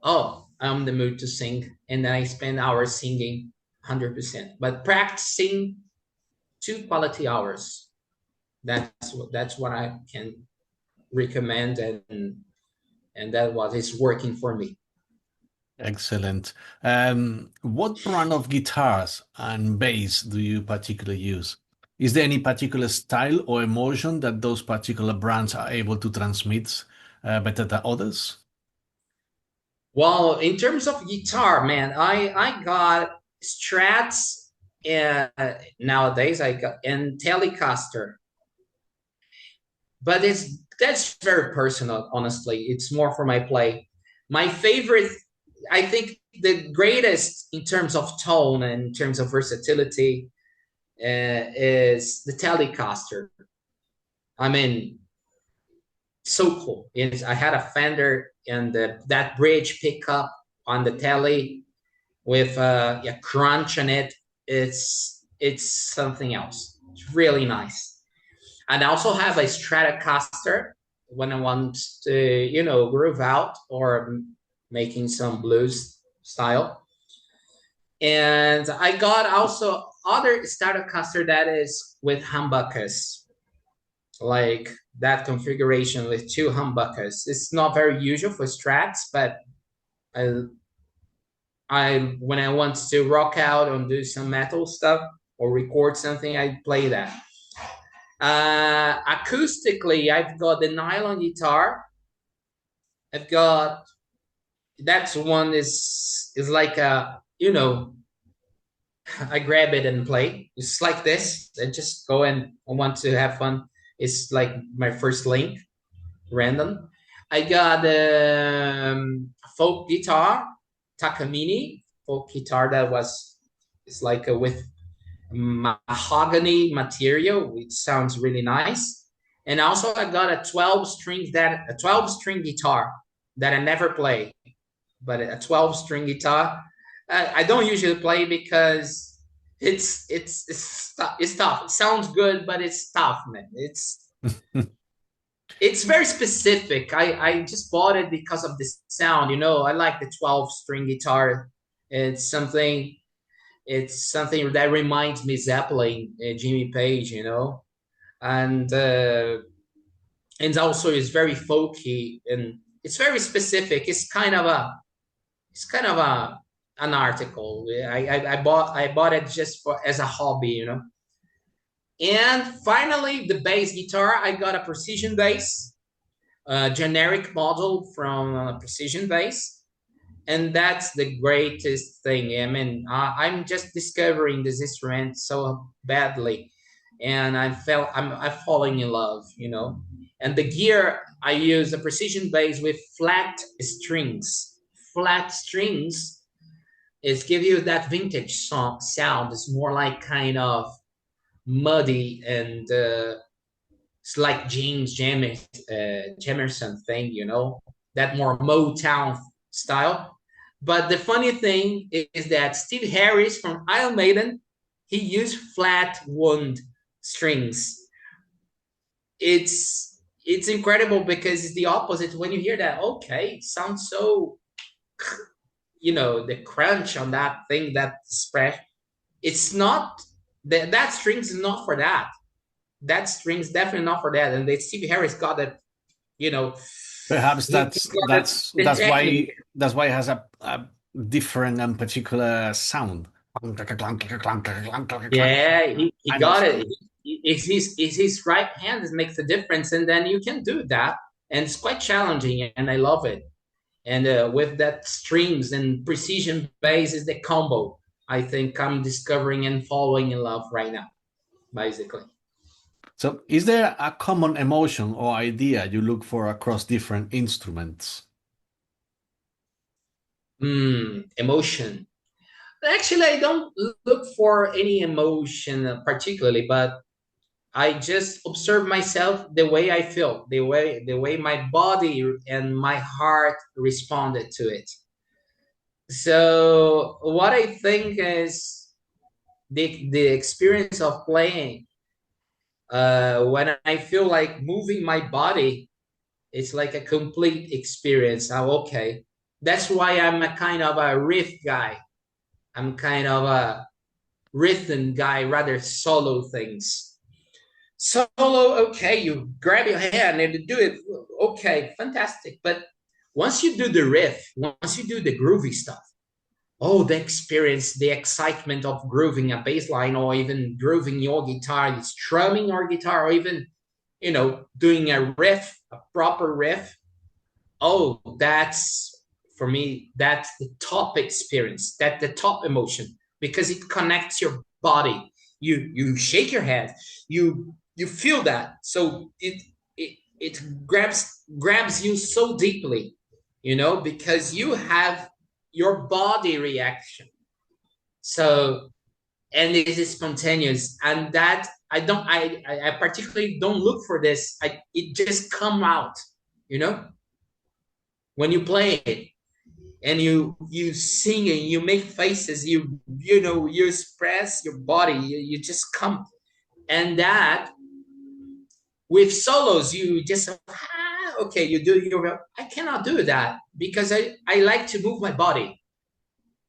oh, I'm in the mood to sing, and then I spend hours singing 100%. But practicing 2 quality hours, that's what I can recommend, and that what is working for me. Excellent. What brand of guitars and bass do you particularly use? Is there any particular style or emotion that those particular brands are able to transmit better than others? Well, in terms of guitar, man, I got Strats, and nowadays I got and Telecaster, but that's very personal. Honestly, it's more for my play. My favorite, I think, the greatest in terms of tone and in terms of versatility is the Telecaster. I mean, so cool. I had a Fender and that bridge pickup on the telly with a crunch on it. It's something else. It's really nice. And I also have a Stratocaster when I want to, groove out or making some blues style. And I got also other Stratocaster that is with humbuckers, like that configuration with two humbuckers. It's not very usual for Strats, but I, I when I want to rock out and do some metal stuff or record something, I play that. Acoustically, I've got the nylon guitar. I've got that's one is like I grab it and play. It's like this. I just go and I want to have fun. It's like my first link, random. I got folk guitar, Takamine folk guitar that was it's like with mahogany material, which sounds really nice. And also I got a 12 string guitar that I never play, but a 12 string guitar. I don't usually play because it's tough. It sounds good, but it's tough, man. It's very specific. I just bought it because of this sound. I like the 12 string guitar. It's something it's something that reminds me Zeppelin, Jimmy Page, and also it's very folky and it's very specific. It's kind of an article. I bought it just for as a hobby. And finally, the bass guitar. I got a Precision bass, generic model from Precision bass, and that's the greatest thing. I mean, I'm just discovering this instrument so badly, and I'm falling in love. And the gear I use a Precision bass with flat strings. Flat strings is give you that vintage sound. It's more like kind of muddy and it's like Jamerson thing, that more Motown style. But the funny thing is that Steve Harris from Iron Maiden, he used flat wound strings. It's incredible because it's the opposite. When you hear that, okay, it sounds so, the crunch on that thing, that spread. It's not that strings is not for that. That string's definitely not for that. And Steve Harris got it, you know, Perhaps he that's got it, that's the that's technique. why it has a different and particular sound. Yeah, he Kind of got it. sound. It's his right hand that makes the difference, and then you can do that, and it's quite challenging, and I love it. And with that strings and precision bass is the combo. I think I'm discovering and falling in love right now, basically. So, is there a common emotion or idea you look for across different instruments? Emotion. Actually, I don't look for any emotion particularly, but I just observe myself the way I feel, the way my body and my heart responded to it. So what I think is the experience of playing when I feel like moving my body, it's like a complete experience. Oh, okay. That's why I'm a kind of a riff guy. I'm kind of a rhythm guy, rather solo things. Solo, okay, you grab your hand and do it. Okay, fantastic. But Once you do the riff, once you do the groovy stuff, oh, the experience, the excitement of grooving a bass line, or even grooving your guitar, strumming your guitar, or even, doing a riff, a proper riff. Oh, that's, for me, that's the top experience, that the top emotion, because it connects your body. You shake your head, you feel that. So it grabs you so deeply, because you have your body reaction. So, and it is spontaneous, and that I particularly don't look for this. It just come out, when you play it, and you sing and you make faces, you express your body, you just come. And that, with solos, you just, okay, you do your, I cannot do that, because I like to move my body.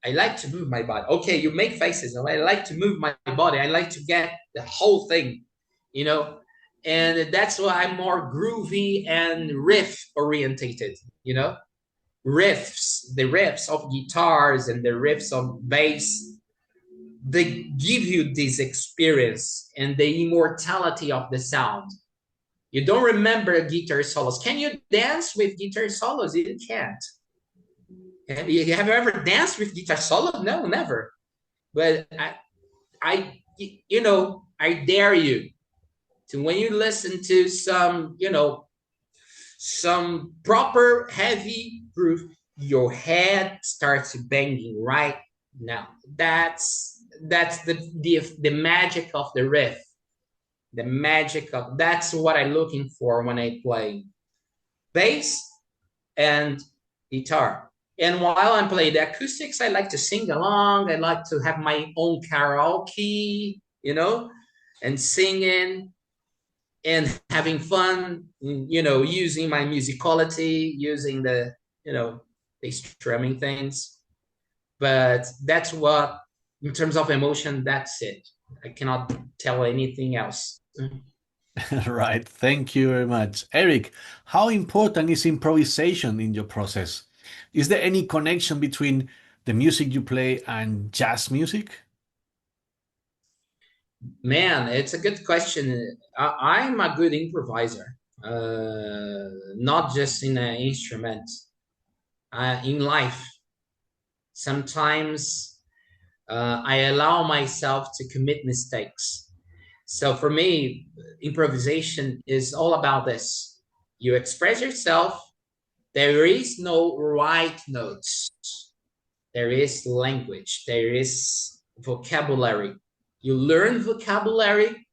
I like to move my body. Okay, you make faces. I like to move my body. I like to get the whole thing, and that's why I'm more groovy and riff orientated, the riffs of guitars and the riffs of bass, they give you this experience and the immortality of the sound. You don't remember guitar solos. Can you dance with guitar solos? You can't. Have you ever danced with guitar solo? No, never. But I dare you to, when you listen to some proper heavy groove, your head starts banging right now. That's the magic of the riff. The magic of, that's what I'm looking for when I play bass and guitar. And while I'm playing the acoustics, I like to sing along. I like to have my own karaoke, and singing and having fun, using my musicality, using the strumming things. But that's what, in terms of emotion, that's it. I cannot tell anything else. Right. Thank you very much. Eric, how important is improvisation in your process? Is there any connection between the music you play and jazz music? Man, it's a good question. I'm a good improviser, not just in an instrument, in life. Sometimes I allow myself to commit mistakes. So for me, improvisation is all about this. You express yourself. There is no right notes. There is language. There is vocabulary. You learn vocabulary.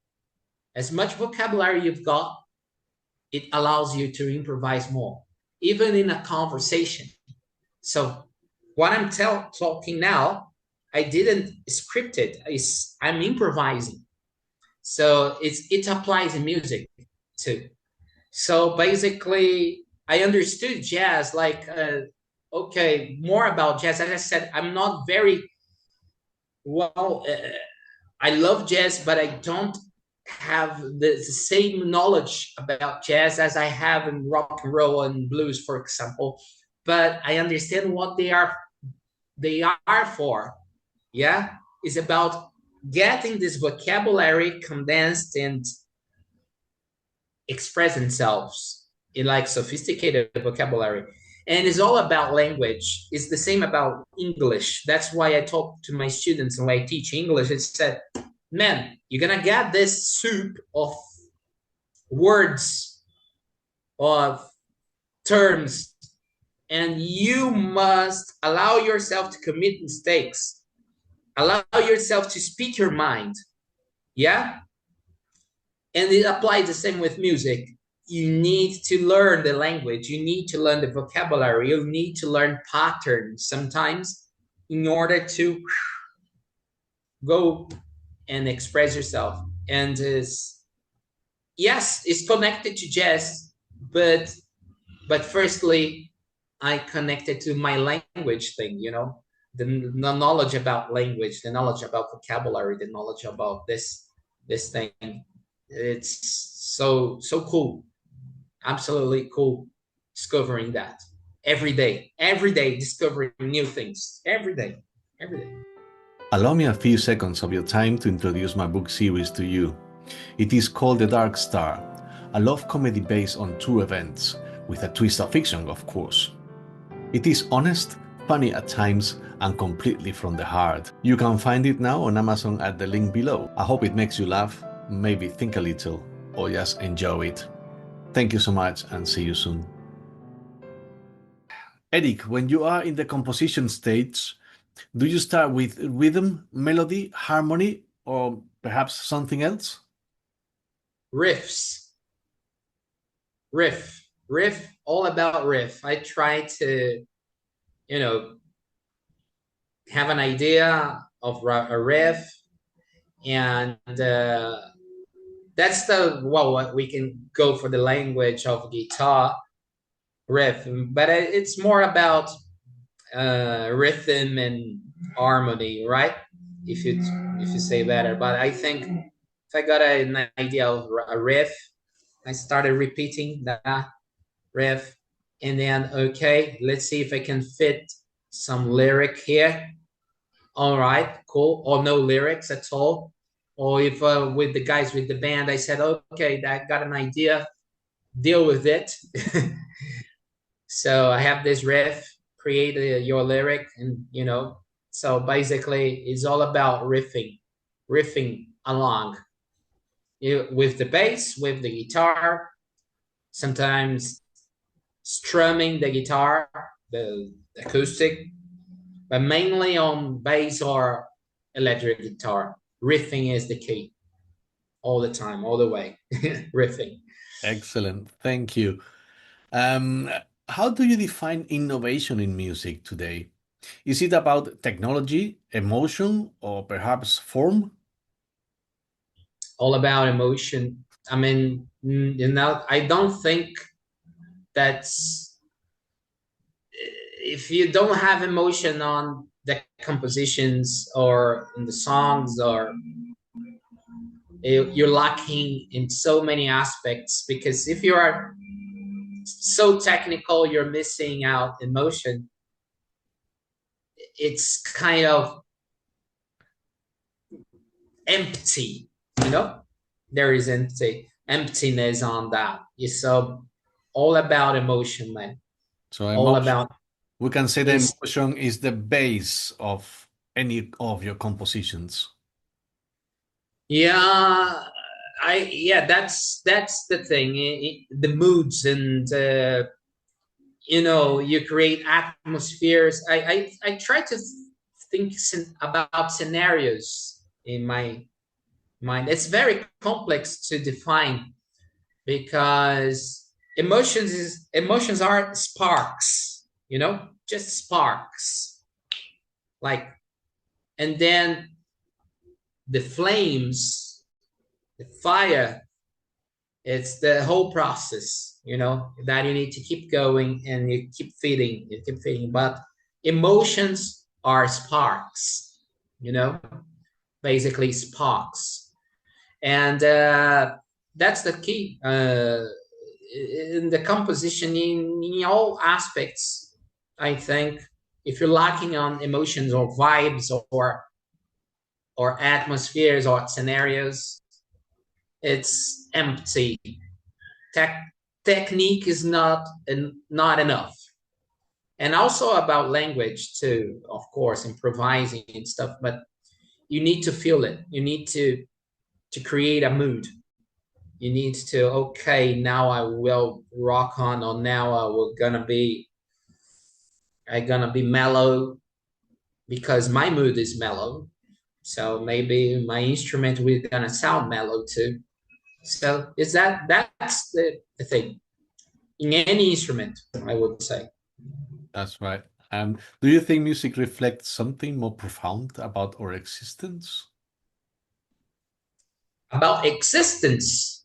As much vocabulary you've got, it allows you to improvise more, even in a conversation. So what I'm talking now, I didn't script it. I'm improvising. So it applies in music too. So basically, I understood jazz like, okay, more about jazz. As I said, I'm not very well. I love jazz, but I don't have the same knowledge about jazz as I have in rock and roll and blues, for example. But I understand what they are for. Yeah, it's about getting this vocabulary condensed and express themselves in like sophisticated vocabulary. And it's all about language. It's the same about English. That's why I talk to my students and when I teach English, it's said, man, you're gonna get this soup of words, of terms, and you must allow yourself to commit mistakes. Allow yourself to speak your mind. Yeah? And it applies the same with music. You need to learn the language. You need to learn the vocabulary. You need to learn patterns sometimes in order to go and express yourself. And yes, it's connected to jazz, but firstly, I connected to my language thing, the knowledge about language, the knowledge about vocabulary, the knowledge about this thing. It's so cool, absolutely cool discovering that. every day discovering new things, every day, every day. Allow me a few seconds of your time to introduce my book series to you. It is called The Dark Star, a love comedy based on true events, with a twist of fiction, of course. It is honest, funny at times, and completely from the heart. You can find it now on Amazon at the link below. I hope it makes you laugh, maybe think a little, or just enjoy it. Thank you so much and see you soon. Eric, when you are in the composition stage, do you start with rhythm, melody, harmony, or perhaps something else? Riffs, riff, all about riff. I try to, you know, have an idea of a riff, and that's the what we can go for the language of guitar riff, but it's more about rhythm and harmony, right? If you say better, but I think if I got an idea of a riff, I started repeating that riff, and then okay, let's see if I can fit some lyric here. All right, cool. Or no lyrics at all. Or if with the guys with the band, I said, okay, I got an idea, deal with it. So I have this riff, create your lyric, and so basically it's all about riffing along with the bass, with the guitar, sometimes strumming the guitar, the acoustic, but mainly on bass or electric guitar. Riffing is the key all the time, all the way. Riffing. Excellent, thank you. Um, how do you define innovation in music today? Is it about technology, emotion, or perhaps form? All about emotion. I mean, I don't think that's if you don't have emotion on the compositions or in the songs, or you're lacking in so many aspects, because if you are so technical, you're missing out emotion. It's kind of empty, there is emptiness on that. It's so all about emotion, man. So All emotion, about we can say the emotion is the base of any of your compositions. Yeah, that's the thing. The moods, and you create atmospheres. I try to think about scenarios in my mind. It's very complex to define, because emotions are sparks, just sparks, like, and then the flames, the fire, it's the whole process, that you need to keep going, and you keep feeding. But emotions are sparks, basically sparks. And that's the key in the composition, in all aspects. I think if you're lacking on emotions or vibes or atmospheres or scenarios, it's empty. Technique is not enough. And also about language too, of course, improvising and stuff, but you need to feel it. You need to create a mood. You need to, okay, now I will rock on, or now I'm gonna be mellow, because my mood is mellow. So maybe my instrument will gonna sound mellow too. So that's the thing in any instrument, I would say. That's right. Do you think music reflects something more profound about our existence? About existence,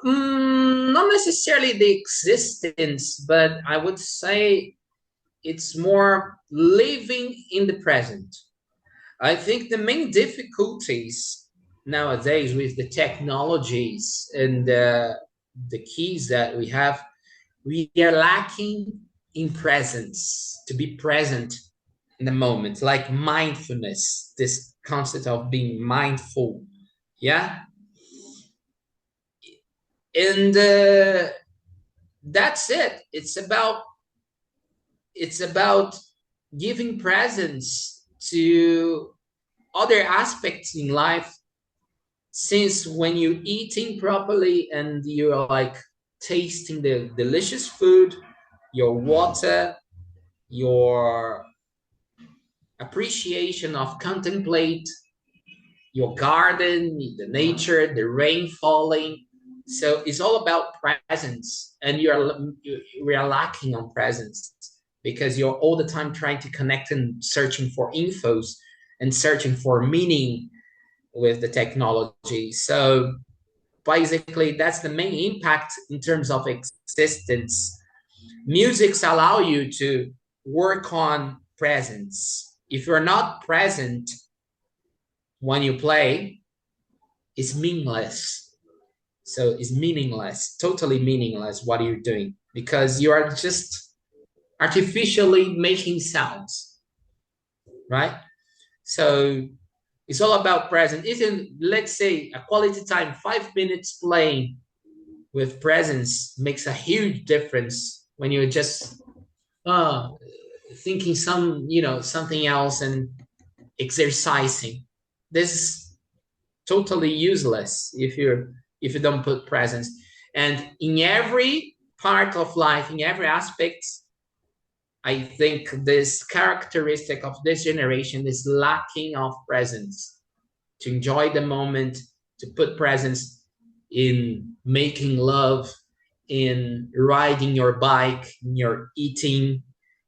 not necessarily the existence, but I would say it's more living in the present. I think the main difficulties nowadays with the technologies and the keys that we have, we are lacking in presence, to be present in the moment, like mindfulness, this concept of being mindful. Yeah. And that's it. It's about giving presence to other aspects in life, since when you're eating properly and you're like tasting the delicious food, your water, your appreciation of contemplate your garden, the nature, the rain falling. So it's all about presence, and we're lacking on presence because you're all the time trying to connect and searching for infos and searching for meaning with the technology. So basically, that's the main impact in terms of existence. Musics allow you to work on presence. If you're not present when you play, it's meaningless. So it's meaningless, totally meaningless what you're doing, because you are just artificially making sounds, right? So it's all about presence. Even, let's say, a quality time, 5 minutes playing with presence makes a huge difference when you're just uh, thinking something else and exercising. This is totally useless if you don't put presence. And in every part of life, in every aspect, I think this characteristic of this generation is lacking of presence. To enjoy the moment, to put presence in making love, in riding your bike, in your eating,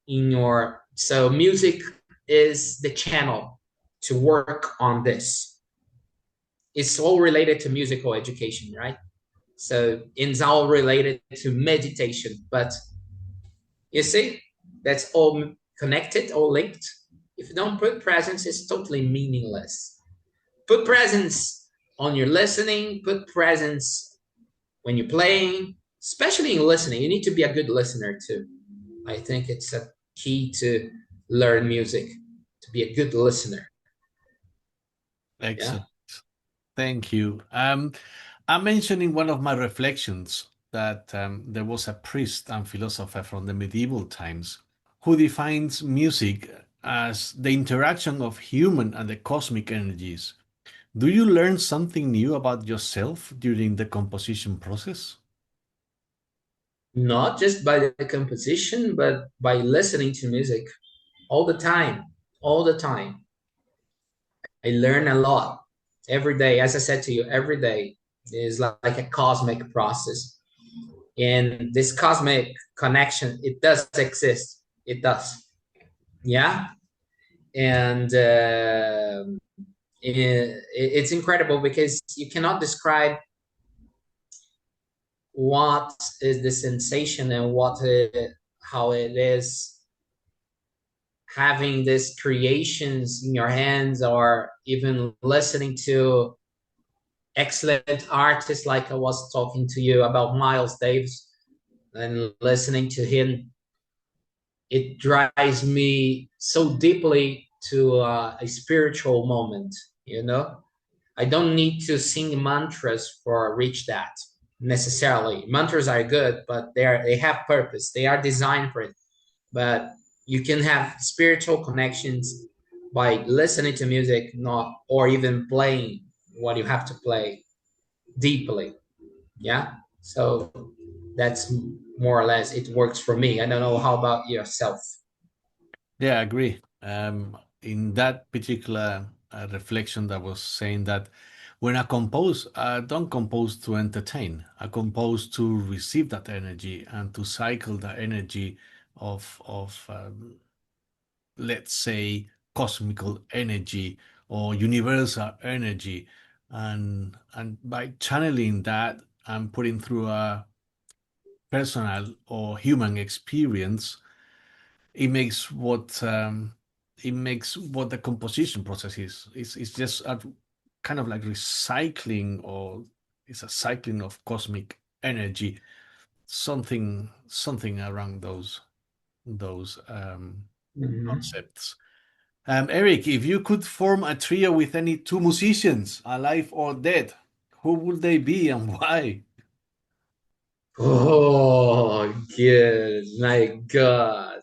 in your so music is the channel to work on this. It's all related to musical education, right? So it's all related to meditation. But you see, that's all connected, all linked. If you don't put presence, it's totally meaningless. Put presence on your listening, put presence when you're playing, especially in listening. You need to be a good listener too. I think it's a key to learn music, to be a good listener. Yeah. Excellent. Thank you. I mentioned in one of my reflections that there was a priest and philosopher from the medieval times who defines music as the interaction of human and the cosmic energies. Do you learn something new about yourself during the composition process? Not just by the composition, but by listening to music all the time. All the time. I learn a lot every day. As I said to you, every day is like a cosmic process. And this cosmic connection, it does exist. It does. Yeah. And it's incredible because you cannot describe what is the sensation and how it is having these creations in your hands, or even listening to excellent artists like I was talking to you about Miles Davis and listening to him. It drives me so deeply to a spiritual moment, you know? I don't need to sing mantras for reach that necessarily. Mantras are good, but they have purpose. They are designed for it. But you can have spiritual connections by listening to music, not or even playing what you have to play deeply. Yeah. So that's more or less it works for me. I don't know how about yourself. Yeah, I agree. In that particular reflection, that was saying that when I compose, I don't compose to entertain. I compose to receive that energy and to cycle that energy of let's say cosmical energy or universal energy, and by channeling that and putting through a personal or human experience, it makes what the composition process is. It's just a kind of like recycling, or it's a cycling of cosmic energy, something around those. those Mhm. concepts. Eric, if you could form a trio with any two musicians, alive or dead, who would they be and why? Oh, good. My God.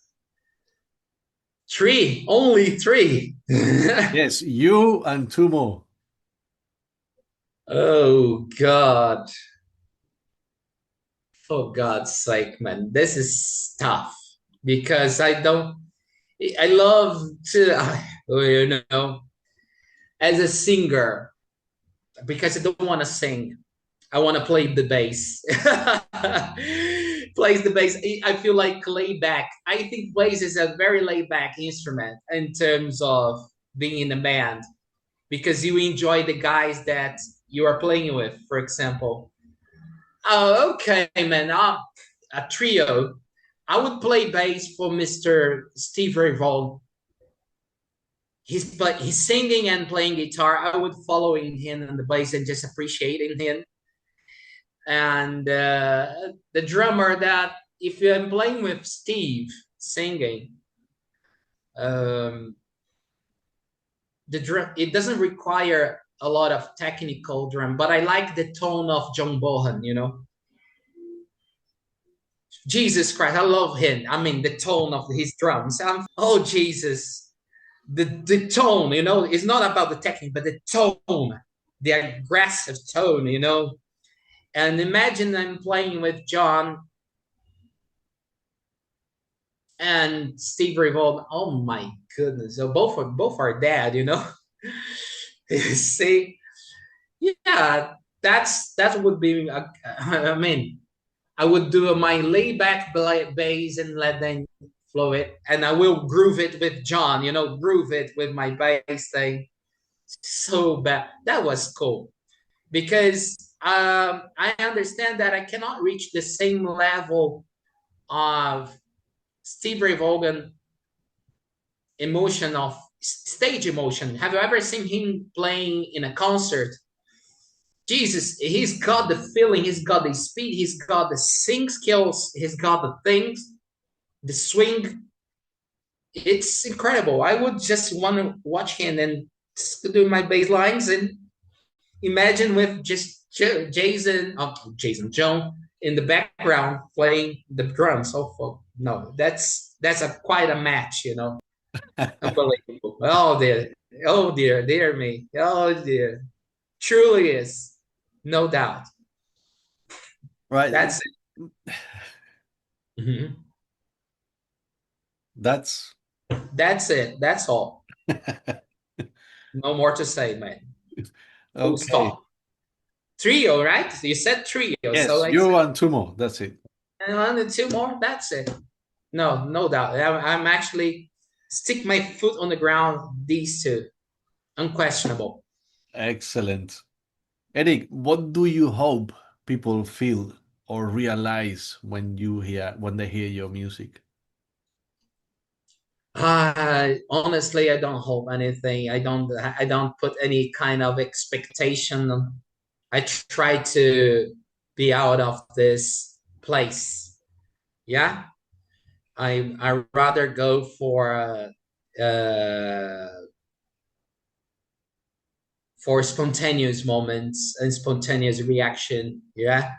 Three, only three. Yes, you and two more. Oh, God. For God's sake, man, this is tough because I love to, as a singer, because I don't want to sing. I want to play the bass. Plays the bass. I feel like laid back. I think bass is a very laid back instrument in terms of being in a band because you enjoy the guys that you are playing with, for example. Oh, okay, man. A trio. I would play bass for Mr. Steve Revolt. He's singing and playing guitar. I would following him on the bass and just appreciating him. And the drummer that if I'm playing with Steve singing, um, the drum it doesn't require a lot of technical drum, but I like the tone of John Bohan. Jesus Christ, I love him. I mean, the tone of his drums. Oh Jesus, the tone. It's not about the technique, but the tone, the aggressive tone. And imagine I'm playing with John and Steve Revolt. Oh my goodness! So both are dead. See, yeah, that would be. I mean, I would do my layback bass and let them flow it, and I will groove it with John. Groove it with my bass thing. So bad. That was cool because I understand that I cannot reach the same level of Steve Ray Vaughan emotion of stage emotion. Have you ever seen him playing in a concert? Jesus, he's got the feeling, he's got the speed, he's got the sing skills, he's got the things, the swing. It's incredible. I would just want to watch him and do my bass lines and imagine with just Jason Jones in the background playing the drums. Oh no, that's quite a match. Unbelievable. Oh dear me. Oh dear. Truly is. No doubt. Right. That's it. Mhm. That's That's it. That's all. No more to say, man. Full okay. stop. Trio, right? You said trio, so Yes, it's you and two more. That's it. and one and two more. That's it. No doubt. I'm actually stick my foot on the ground. These two, unquestionable. Excellent. Eric, what do you hope people feel or realize when they hear your music? Honestly, I don't hope anything. I don't put any kind of expectation. I try to be out of this place. Yeah, I rather go for spontaneous moments and spontaneous reaction. Yeah.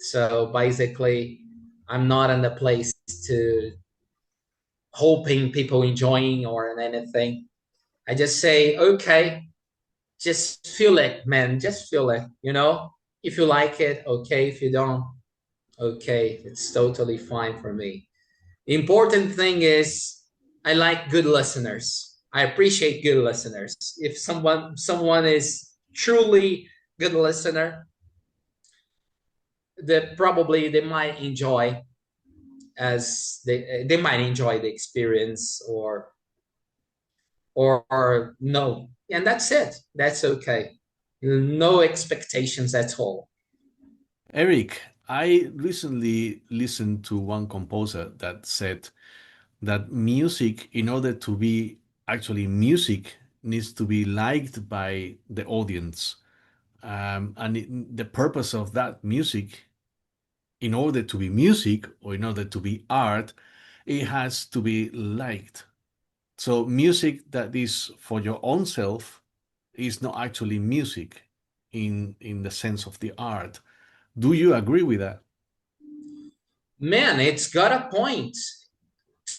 So basically, I'm not in the place to hoping people enjoying or anything. I just say, okay, just feel it, man. Just feel it. If you like it, okay. If you don't, okay. It's totally fine for me. The important thing is I like good listeners. I appreciate good listeners. If someone is truly good listener, that probably they might enjoy as they might enjoy the experience or no. And that's it. That's okay. No expectations at all. Eric, I recently listened to one composer that said that music, in order to be actually music, needs to be liked by the audience. The purpose of that music, in order to be music or in order to be art, it has to be liked. So music that is for your own self is not actually music in the sense of the art. Do you agree with that? Man, it's got a point.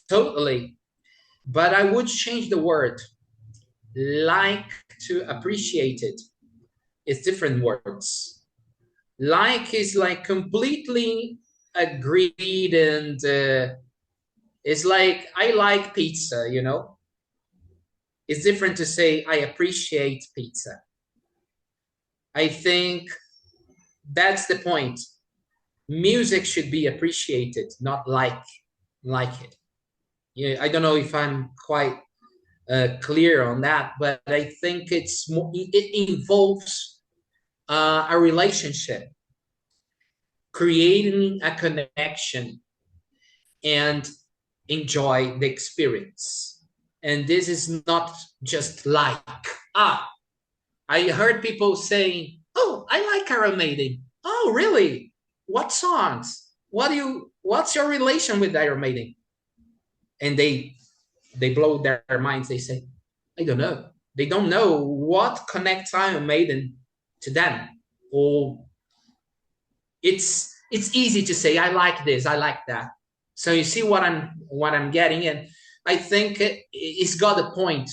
Totally. But I would change the word. Like to appreciate it. It's different words. Like is like completely agreed, and it's like I like pizza, you know? It's different to say I appreciate pizza. I think that's the point. Music should be appreciated, not like it. Yeah, I don't know if I'm quite clear on that, but I think it involves a relationship, creating a connection, and enjoy the experience. And this is not just like, ah, I heard people saying, "Oh, I like Iron Maiden." Oh, really? What songs? What's your relation with Iron Maiden? And they blow their minds. They say, "I don't know." They don't know what connects Iron Maiden to them. Or it's easy to say, "I like this, I like that." So you see what I'm getting, and I think it's got a point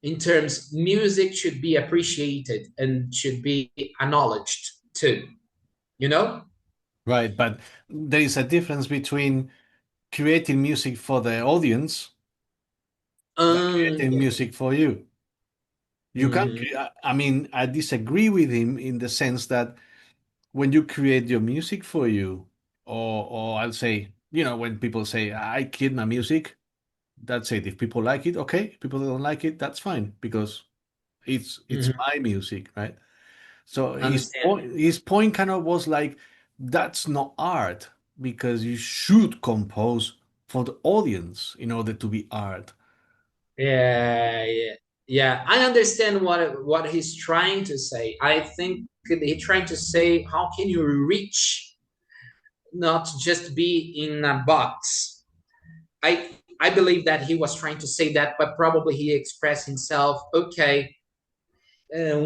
in terms music should be appreciated and should be acknowledged too, you know. Right, but there is a difference between creating music for the audience than creating Yeah. music for you. You can, Mhm. I mean, I disagree with him in the sense that when you create your music for you, or I'll say, when people say, I create my music, that's it. If people like it, okay. If people don't like it, that's fine because it's Mhm. my music, right? So Understand. his point kind of was like, that's not art because you should compose for the audience in order to be art. Yeah. I understand what he's trying to say. I think he's trying to say, how can you reach, not just be in a box. I believe that he was trying to say that, but probably he expressed himself. Okay,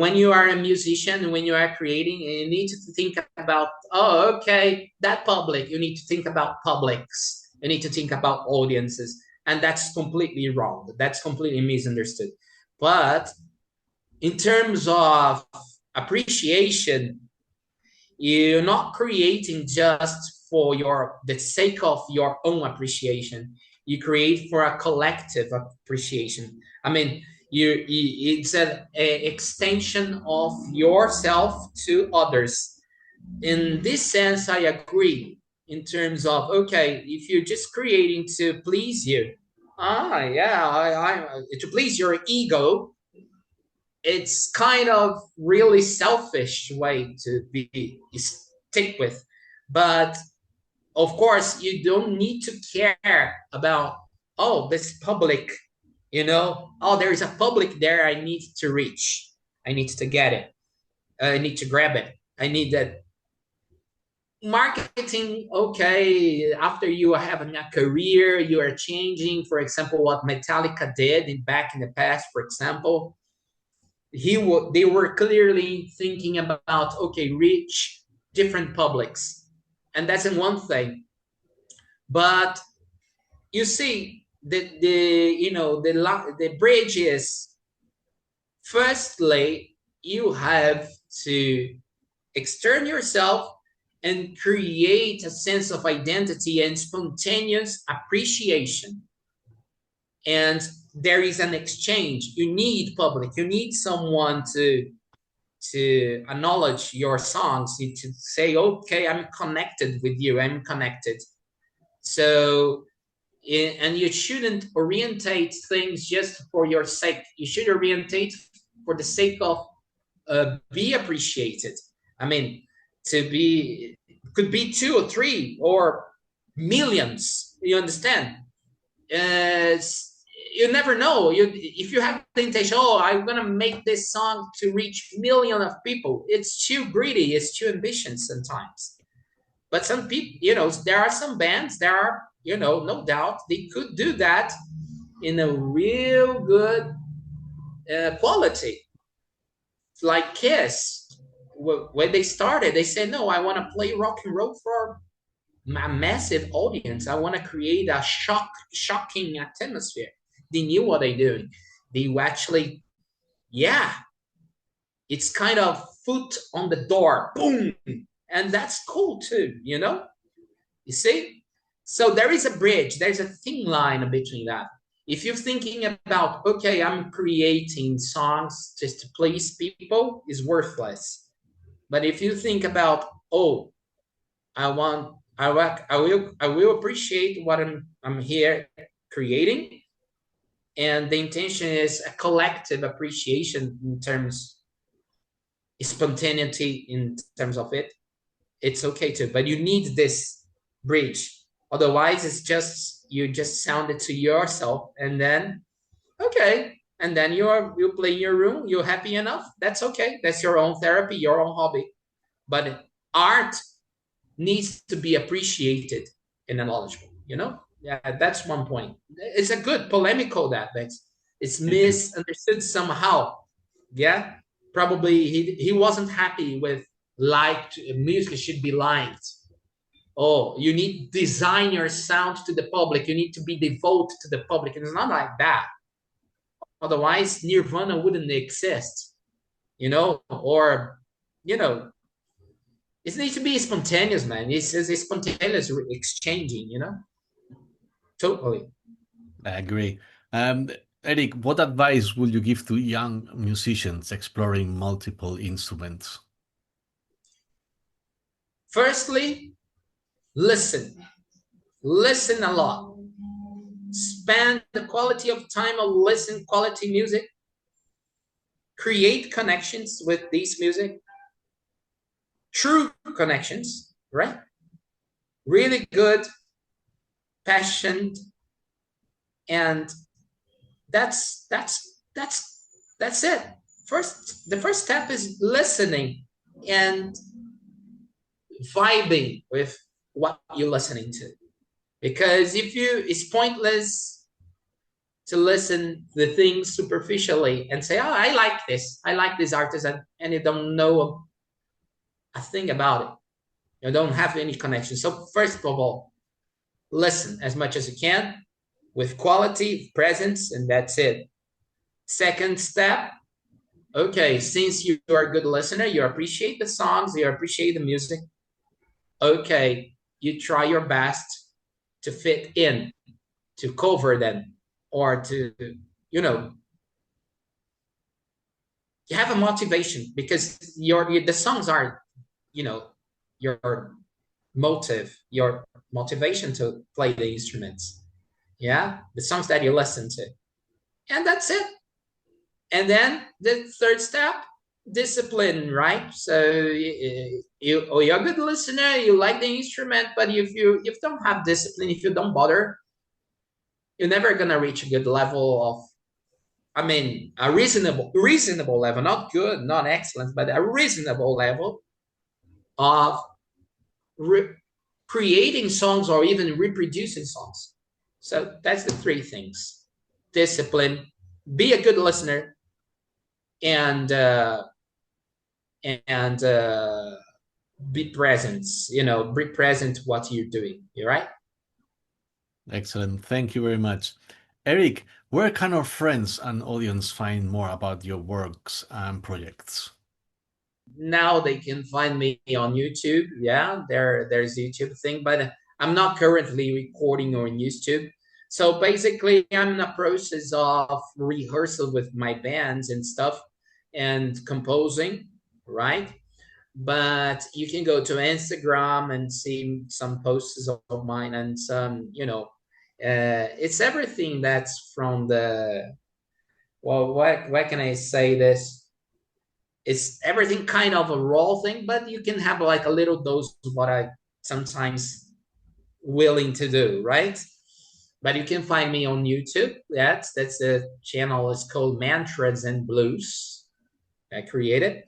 when you are a musician, when you are creating, you need to think about, oh, okay, that public. You need to think about publics. You need to think about audiences, and that's completely wrong. That's completely misunderstood. But in terms of appreciation, you're not creating just for the sake of your own appreciation. You create for a collective appreciation. I mean, it's a extension of yourself to others. In this sense, I agree. In terms of, okay, if you're just creating to please you, yeah, to please your ego, it's kind of really selfish way to be stick with. But of course, you don't need to care about, oh, this public, oh, there is a public there I need to reach. I need to get it. I need to grab it. I need that marketing. Okay, after you are having a career, you are changing. For example, what Metallica did back in the past, for example, they were clearly thinking about, okay, reach different publics, and that's in one thing. But you see, the bridge is, firstly, you have to extern yourself and create a sense of identity and spontaneous appreciation. And there is an exchange. You need public, you need someone to acknowledge your songs, to say, okay, I'm connected with you, I'm connected. So, and you shouldn't orientate things just for your sake. You should orientate for the sake of be appreciated. I mean, to be, could be two or three or millions. You understand? uh, you never know. If you have the intention, oh, I'm gonna make this song to reach millions of people, it's too greedy, it's too ambitious sometimes. But some people, there are some bands, there are no doubt they could do that in a real good quality. Like Kiss, when they started, they said, no, I want to play rock and roll for a massive audience. I want to create a shocking atmosphere. They knew what they're doing. They actually, yeah, it's kind of foot on the door, boom. And that's cool too, You see? So there is a bridge, there's a thin line between that. If you're thinking about, okay, I'm creating songs just to please people, is worthless. But if you think about, oh, I will appreciate what I'm here creating, and the intention is a collective appreciation in terms spontaneity in terms of it. It's okay too, but you need this bridge. Otherwise, it's just you just sound it to yourself, and then okay, and then you play in your room. You're happy enough. That's okay. That's your own therapy, your own hobby. But art needs to be appreciated and knowledgeable. Yeah, that's one point. It's a good polemical that it's misunderstood somehow. Yeah, probably he wasn't happy with liked music should be liked. Oh, you need to design your sound to the public. You need to be devoted to the public. And it's not like that. Otherwise, Nirvana wouldn't exist, or, it needs to be spontaneous, man. It's spontaneous exchanging, Totally. I agree. Eric, what advice would you give to young musicians exploring multiple instruments? Firstly, listen. Listen a lot. Spend the quality of time of listen quality music. Create connections with this music. True connections, right? Really good, passionate, and that's it. The first step is listening and vibing with what you're listening to, because it's pointless to listen the things superficially and say, oh, I like this artist, and you don't know a thing about it. You don't have any connection. So first of all, listen as much as you can with quality, presence, and that's it. Second step, okay, since you are a good listener, you appreciate the songs, you appreciate the music. Okay, you try your best to fit in, to cover them, or to, you have a motivation, because the songs are, your your motivation to play the instruments. Yeah, the songs that you listen to, and that's it. And then the third step, discipline, right? So you're a good listener, you like the instrument, but if you don't have discipline, if you don't bother, you're never gonna reach a good level of, a reasonable level, not good, not excellent, but a reasonable level of creating songs or even reproducing songs. So that's the three things: discipline, be a good listener, and be present. Be present what you're doing. You're right. Excellent. Thank you very much. Eric, where can our friends and audience find more about your works and projects? Now they can find me on YouTube. Yeah, there's YouTube thing, but I'm not currently recording on YouTube. So basically, I'm in the process of rehearsal with my bands and stuff and composing, right? But you can go to Instagram and see some posts of mine and some, it's everything that's from the, well, why can I say this? It's everything kind of a raw thing, but you can have like a little dose of what I sometimes willing to do, right? But you can find me on YouTube. That's the channel is called Mantras and Blues. I created.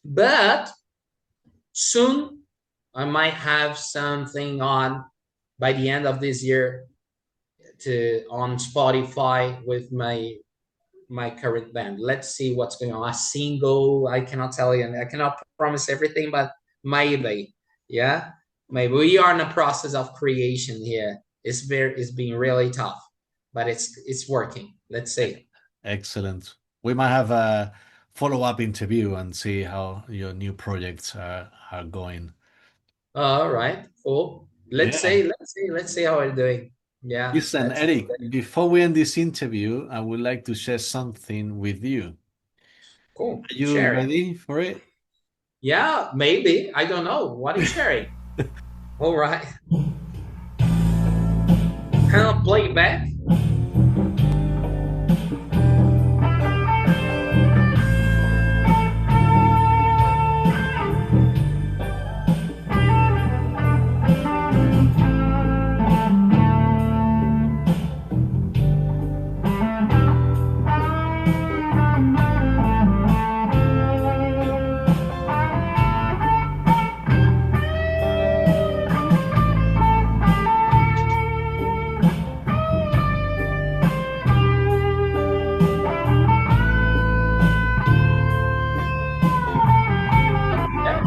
But soon I might have something on by the end of this year to on Spotify with my current band. Let's see what's going on. A single, I cannot tell you, and I cannot promise everything, but maybe, yeah, maybe we are in a process of creation here. It's been really tough, but it's working. Let's see. Excellent. We might have a follow-up interview and see how your new projects are going. All right, cool. Yeah. Let's see how we're doing. Yeah, Listen, that's Eric, before we end this interview, I would like to share something with you. cool. Are you Share it. ready for it? Yeah, maybe. I don't know. What is sharing? All right. Can I play it back? Yeah.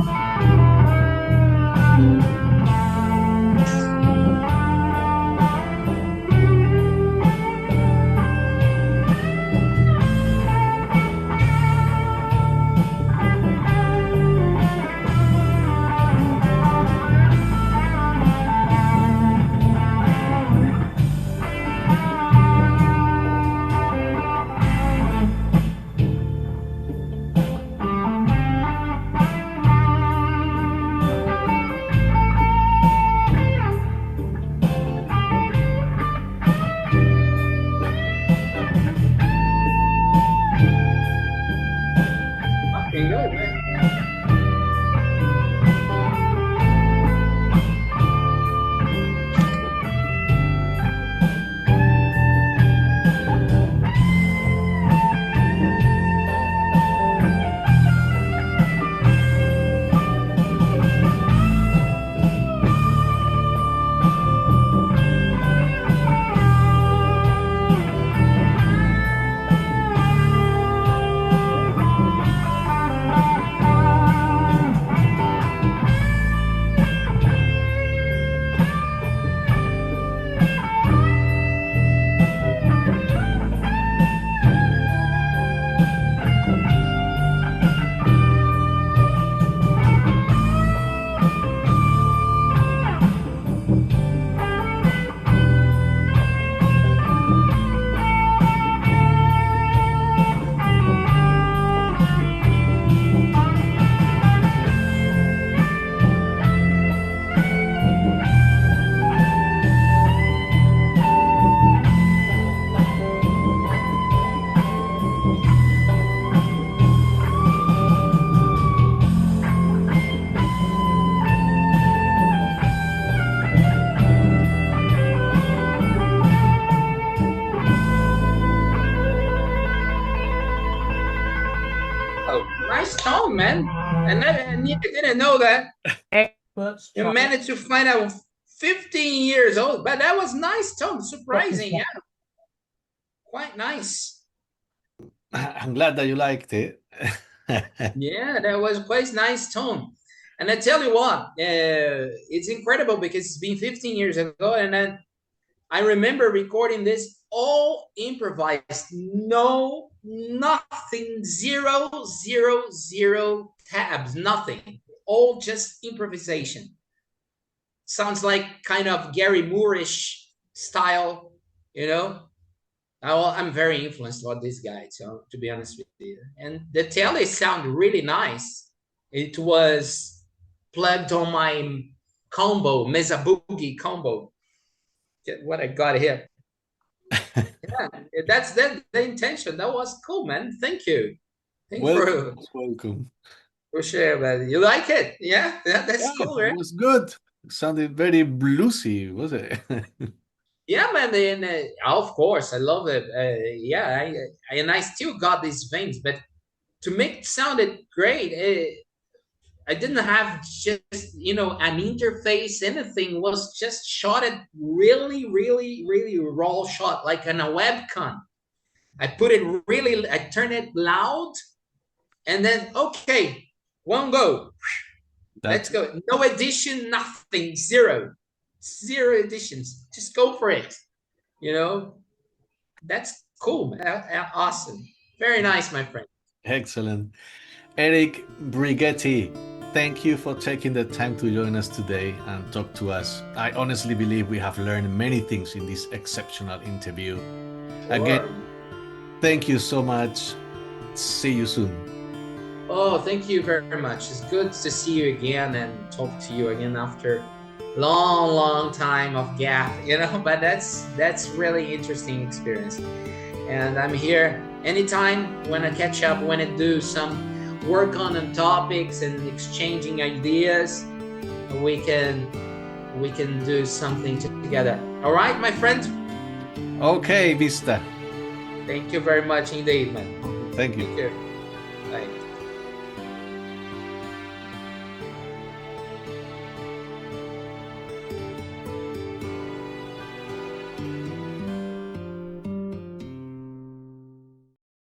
Fucking good, man. Oh, nice tone, man. And you didn't know that. You managed to find out 15 years old, but that was nice tone. Surprising, yeah. Quite nice. I'm glad that you liked it. Yeah, that was quite nice tone. And I tell you what, it's incredible because it's been 15 years ago, and then I remember recording this all improvised, no, nothing, zero, zero, zero tabs, nothing, all just improvisation. Sounds like kind of Gary Moore-ish style, you know. I'm very influenced by this guy, so to be honest with you. And the tele sound really nice. It was plugged on my combo, Mesa Boogie combo. What I got here. Yeah, that's the intention. That was cool, man. Thank you. Thank you Welcome, welcome. for sharing, man. You like it? Yeah, that's Yeah, cool, it right? was good. It sounded very bluesy, was it? Yeah, man. And of course, I love it. Yeah, and I still got these veins, but to make it sounded great, I didn't have just, you know, an interface, anything. Was just shot it really, really, really raw shot, like on a webcam. I put it really, I turn it loud, and then, okay, one go. Let's go. No edition, nothing, zero editions. Just go for it. You know, that's cool, man. Awesome. Very nice, my friend. Excellent. Eric Bighetti, thank you for taking the time to join us today and talk to us. I honestly believe we have learned many things in this exceptional interview. Sure. Again, thank you so much. See you soon. Oh, thank you very much. It's good to see you again and talk to you again after long time of gap, you know, but that's really interesting experience. And I'm here anytime when I catch up, when I do some work on the topics and exchanging ideas, we can do something together. All right, my friend? Okay, Vista. Thank you very much indeed, man. Thank you. Take care. Bye.